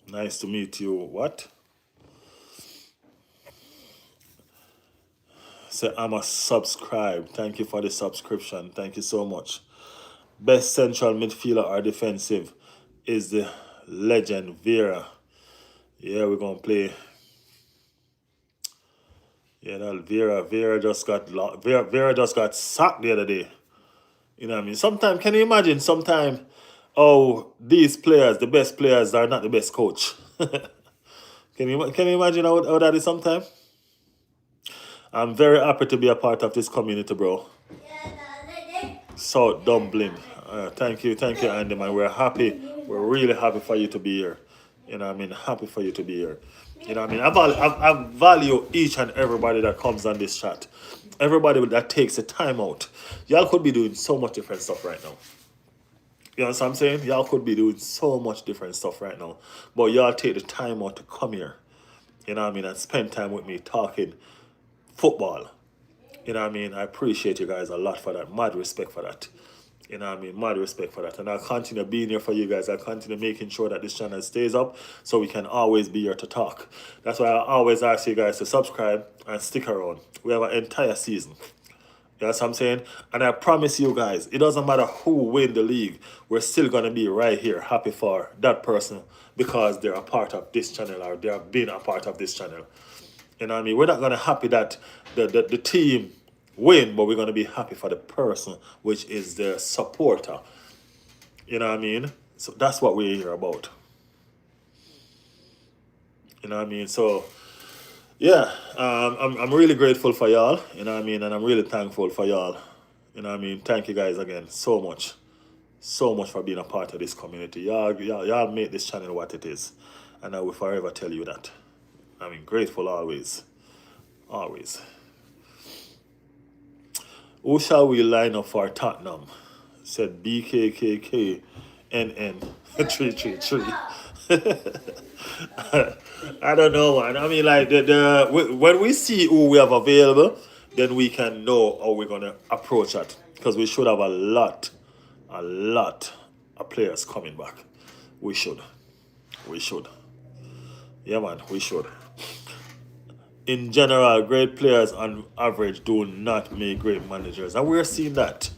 Nice to meet you. What? Say, I'm a subscribe. Thank you for the subscription. Thank you so much. Best central midfielder or defensive is the legend Vera. Yeah, we're gonna play. Yeah, that Vera just got Vera just got sacked the other day. You know what I mean? Sometimes, can you imagine? Sometimes, oh, these players, the best players, are not the best coach. Can you imagine how that is? Sometimes, I'm very happy to be a part of this community, bro. So Dublin. Thank you, Andy, man. We're happy. We're really happy for you to be here. You know what I mean? Happy for you to be here. You know what I mean? I value each and everybody that comes on this chat. Everybody that takes the time out. Y'all could be doing so much different stuff right now. You know what I'm saying? Y'all could be doing so much different stuff right now. But y'all take the time out to come here. You know what I mean? And spend time with me talking football. You know what I mean? I appreciate you guys a lot for that. Mad respect for that. You know what I mean? Mad respect for that. And I'll continue being here for you guys. I'll continue making sure that this channel stays up so we can always be here to talk. That's why I always ask you guys to subscribe and stick around. We have an entire season. You know what I'm saying? And I promise you guys, it doesn't matter who win the league, we're still going to be right here happy for that person because they're a part of this channel or they have been a part of this channel. You know what I mean? We're not going to happy that the team win, but we're going to be happy for the person, which is the supporter. You know what I mean? So that's what we're here about. You know what I mean? So, yeah, I'm really grateful for y'all, you know what I mean? And I'm really thankful for y'all. You know what I mean? Thank you guys again so much. So much for being a part of this community. Y'all make this channel what it is. And I will forever tell you that. I mean, grateful always. Always. Who shall we line up for Tottenham? Said BKKK NN 333. I don't know, man. I mean, like when we see who we have available, then we can know how we're gonna approach it. Because we should have a lot of players coming back. We should. Yeah, man, we should. In general, great players on average do not make great managers. And we're seeing that.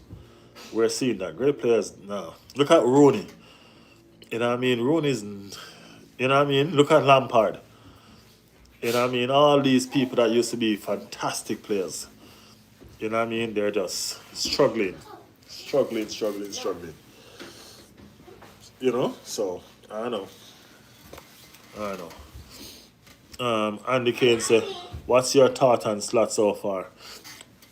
Great players now. Look at Rooney. You know what I mean? Rooney's, you know what I mean? Look at Lampard. You know what I mean? All these people that used to be fantastic players. You know what I mean? They're just struggling. You know? So, I don't know. Andy Kane said, what's your thought on Slot so far?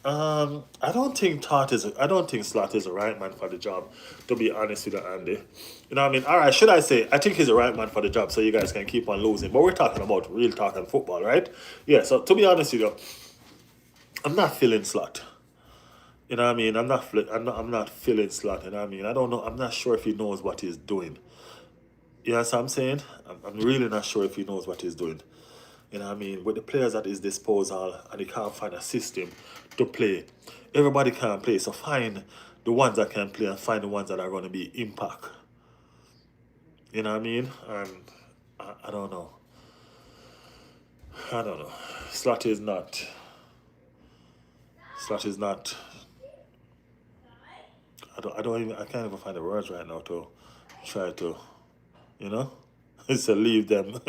I don't think Slot is the right man for the job, to be honest with you, Andy. You know what I mean? Alright, should I say I think he's the right man for the job so you guys can keep on losing. But we're talking about real talking football, right? Yeah, so to be honest with you, I'm not feeling Slot. You know what I mean? I'm not feeling Slot, you know what I mean? I don't know, I'm not sure if he knows what he's doing. You know what I'm saying? I'm really not sure if he knows what he's doing. You know what I mean? With the players at his disposal and he can't find a system to play. Everybody can't play. So find the ones that can play and find the ones that are going to be impact. You know what I mean? And I don't know. Slot is not. I can't even find the words right now to try to, you know? So leave them.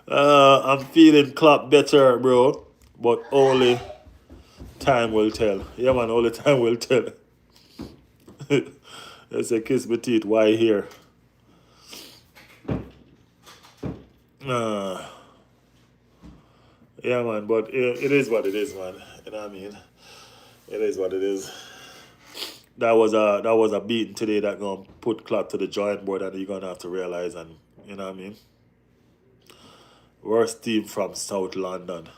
I'm feeling Klopp better, bro. But only time will tell. Yeah, man, only time will tell. Let's say kiss my teeth. Why here? Uh, yeah, man. But it is what it is, man. You know what I mean? It is what it is. That was a beating today that gonna put clock to the joint board, and you're gonna have to realize, and you know what I mean. Worst team from South London.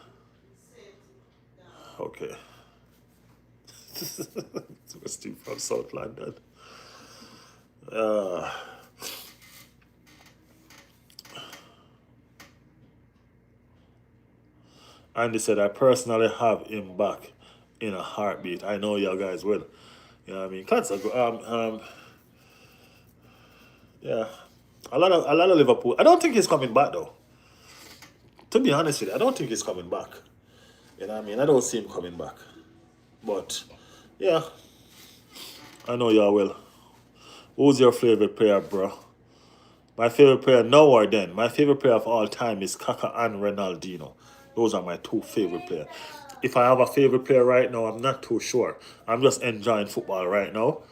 Okay. Worst team from South London. Uh, Andy said, I personally have him back in a heartbeat. I know you guys will. You know what I mean? Yeah. A lot of Liverpool. I don't think he's coming back though. To be honest with you, I don't think he's coming back. You know what I mean? I don't see him coming back. But yeah, I know y'all will. Who's your favorite player, bro? My favorite player now or then. My favorite player of all time is Kaka and Ronaldinho. Those are my two favorite players. If I have a favorite player right now, I'm not too sure. I'm just enjoying football right now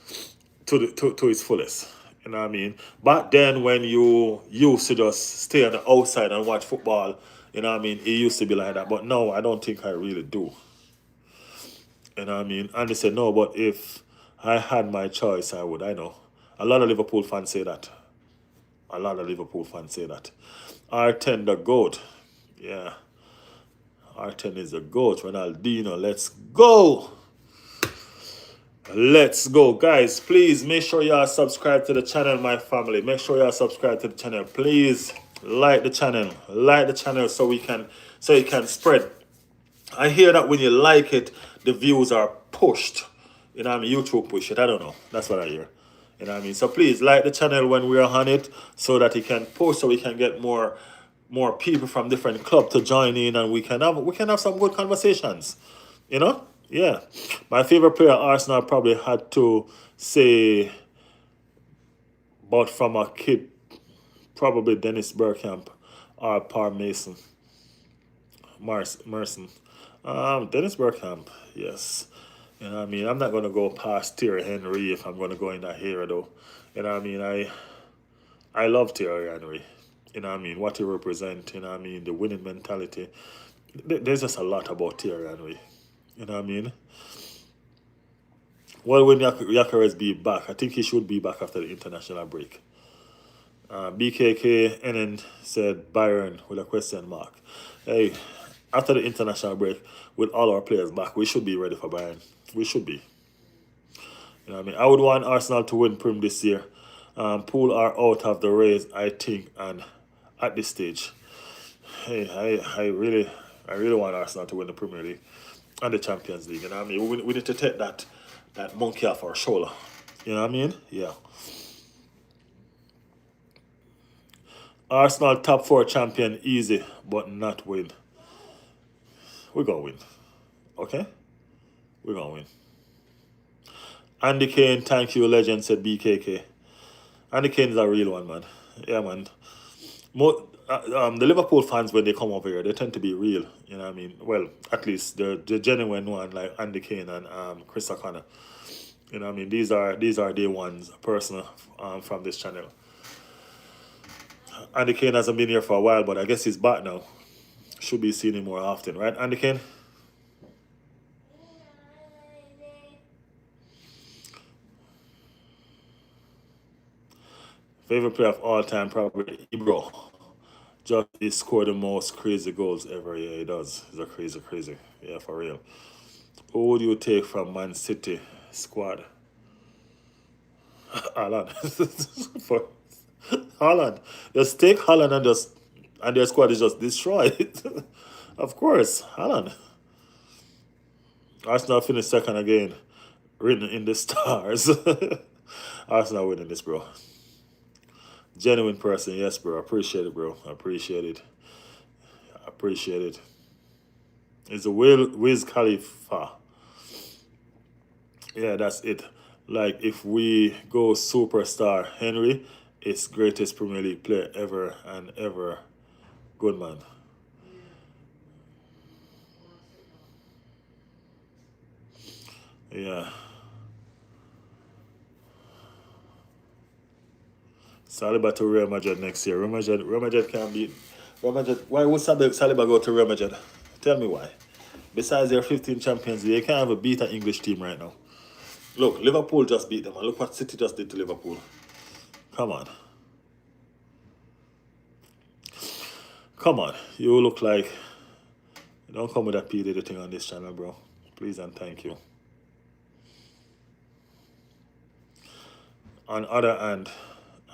to its fullest. You know what I mean? Back then, when you used to just stay on the outside and watch football, you know what I mean? It used to be like that. But no, I don't think I really do. You know what I mean? And they said, no, but if I had my choice, I would. I know. A lot of Liverpool fans say that. A lot of Liverpool fans say that. R10 the GOAT. Yeah. R10 is the GOAT. Ronaldinho, let's go. Let's go. Guys, please make sure you are subscribed to the channel, my family. Make sure you are subscribed to the channel. Please like the channel. Like the channel so it can spread. I hear that when you like it, the views are pushed. You know what I mean? YouTube push it. I don't know. That's what I hear. You know what I mean? So please like the channel when we're on it so that it can push so we can get more people from different clubs to join in and we can have some good conversations. You know? Yeah. My favorite player at Arsenal probably had to say but from a kid, probably Dennis Bergkamp or Par Mason. Merson. Dennis Bergkamp, yes. You know what I mean? I'm not going to go past Thierry Henry if I'm going to go in that area, though. You know what I mean? I love Thierry Henry. You know what I mean? What he represents, you know what I mean? The winning mentality. There's just a lot about Thierry Henry. You know what I mean? Well, when Gyökeres be back, I think he should be back after the international break. BKK and then said Byron with a question mark. Hey, after the international break, with all our players back, we should be ready for Bayern. We should be. You know what I mean? I would want Arsenal to win Prim this year. Pool are out of the race, I think, and at this stage, hey, I really want Arsenal to win the Premier League and the Champions League. You know what I mean? We need to take that monkey off our shoulder. You know what I mean? Yeah. Arsenal top four champion easy, but not win. We're gonna win. Okay? We're gonna win. Andy Kane, thank you, legend, said BKK. Andy Kane is a real one, man. Yeah, man. The Liverpool fans, when they come over here, they tend to be real. You know what I mean? Well, at least the genuine one, like Andy Kane and Chris O'Connor. You know what I mean? These are day ones, personal, from this channel. Andy Kane hasn't been here for a while, but I guess he's back now. Should be seeing him more often, right, Andy Kane? Favorite player of all time, probably Ibro. Just he scored the most crazy goals ever. Yeah, he does. He's a crazy. Yeah, for real. Who would you take from Man City squad? Haaland. For Haaland. Just take Haaland and their squad is just destroyed. Of course, Haaland. Arsenal finished second again. Written in the stars. Arsenal winning this, bro. Genuine person, yes, bro. Appreciate it, bro. Appreciate it. Appreciate it. It's a Wiz Khalifa. Yeah, that's it. Like if we go superstar Henry, it's greatest Premier League player ever and ever. Good man. Yeah. Saliba to Real Madrid next year. Real Madrid can't beat. Real Madrid. Why would Saliba go to Real Madrid? Tell me why. Besides their 15 champions, they can't even beat an English team right now. Look, Liverpool just beat them. And look what City just did to Liverpool. Come on. Come on. You look like... Don't come with that P. Diddy thing on this channel, bro. Please and thank you. On other hand,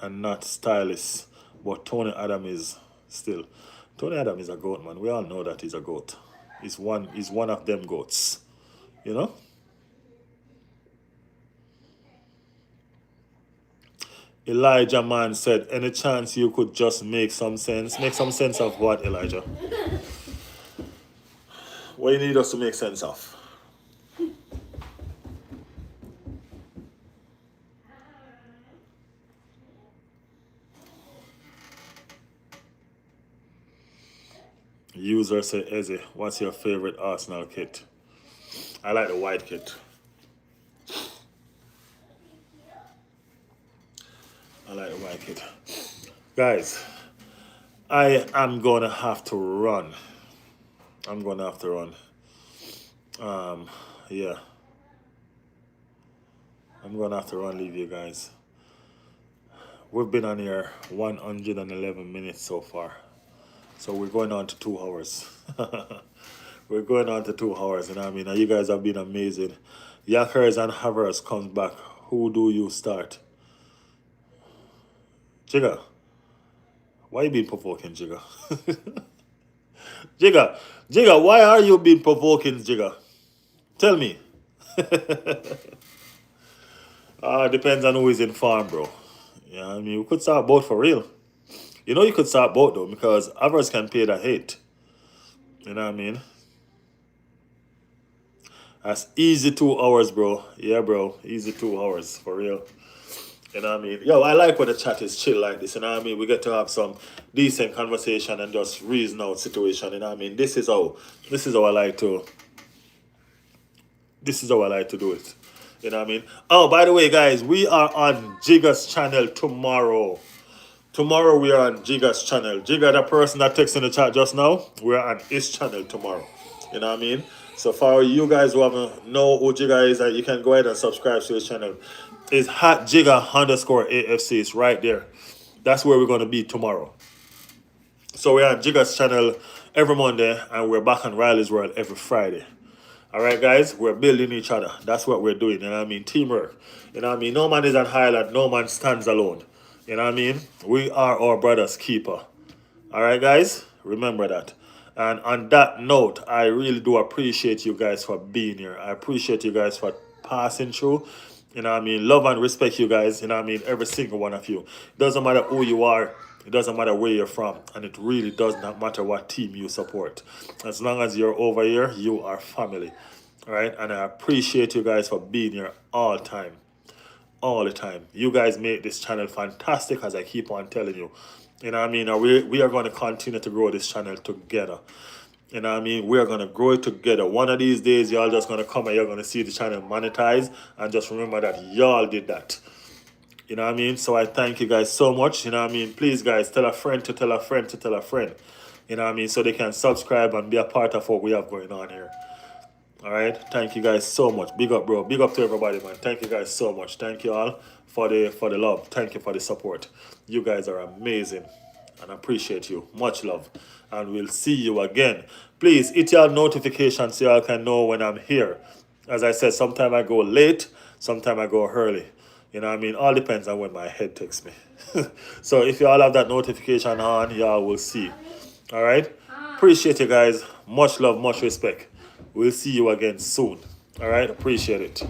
and not stylish, but Tony Adam is still... Tony Adam is a goat, man. We all know that he's a goat. He's one of them goats. You know? Elijah Man said, any chance you could just make some sense? Make some sense of what, Elijah? What do you need us to make sense of? User say, Eze, what's your favorite Arsenal kit? I like the white kit. I like the white kit. Guys, I am going to have to run. I'm going to have to run. Yeah. I'm going to have to run, leave you guys. We've been on here 111 minutes so far. So we're going on to 2 hours. We're going on to 2 hours, you know what I mean? And you guys have been amazing. Yackers and Havers comes back. Who do you start? Jigga. Why you being provoking, Jigga? Jigga, why are you being provoking, Jigga? Tell me. Depends on who is in farm, bro. Yeah, I mean, we could start both for real. You know you could start both, though, because others can pay the hate. You know what I mean? That's easy 2 hours, bro. Yeah, bro. Easy 2 hours, for real. You know what I mean? Yo, I like when the chat is chill like this, you know what I mean? We get to have some decent conversation and just reason out situation, you know what I mean? This is how I like to do it. You know what I mean? Oh, by the way, guys, we are on Jigga's channel tomorrow. Tomorrow we are on Jigga's channel. Jigga, the person that texted in the chat just now, we're on his channel tomorrow. You know what I mean? So for you guys who haven't know who Jigga is, you can go ahead and subscribe to his channel. It's @Jigga_AFC. It's right there. That's where we're going to be tomorrow. So we're on Jigga's channel every Monday, and we're back on Riley's World every Friday. All right, guys? We're building each other. That's what we're doing. You know what I mean? Teamwork. You know what I mean? No man is an island. No man stands alone. You know what I mean? We are our brother's keeper. All right, guys? Remember that. And on that note, I really do appreciate you guys for being here. I appreciate you guys for passing through. You know what I mean? Love and respect you guys. You know what I mean? Every single one of you. It doesn't matter who you are. It doesn't matter where you're from. And it really does not matter what team you support. As long as you're over here, you are family. All right? And I appreciate you guys for being here all the time. All the time. You guys make this channel fantastic, as I keep on telling you. You know what I mean? We are going to continue to grow this channel together. You know what I mean? We are going to grow it together. One of these days, y'all just going to come and you're going to see the channel monetize. And just remember that y'all did that. You know what I mean? So I thank you guys so much. You know what I mean? Please, guys, tell a friend to tell a friend to tell a friend. You know what I mean? So they can subscribe and be a part of what we have going on here. All right? Thank you guys so much. Big up, bro. Big up to everybody, man. Thank you guys so much. Thank you all for the love. Thank you for the support. You guys are amazing. And I appreciate you. Much love. And we'll see you again. Please hit your notifications so y'all can know when I'm here. As I said, sometimes I go late, sometimes I go early. You know what I mean? All depends on when my head takes me. So if y'all have that notification on, y'all will see. All right? Appreciate you guys. Much love, much respect. We'll see you again soon. All right? Appreciate it.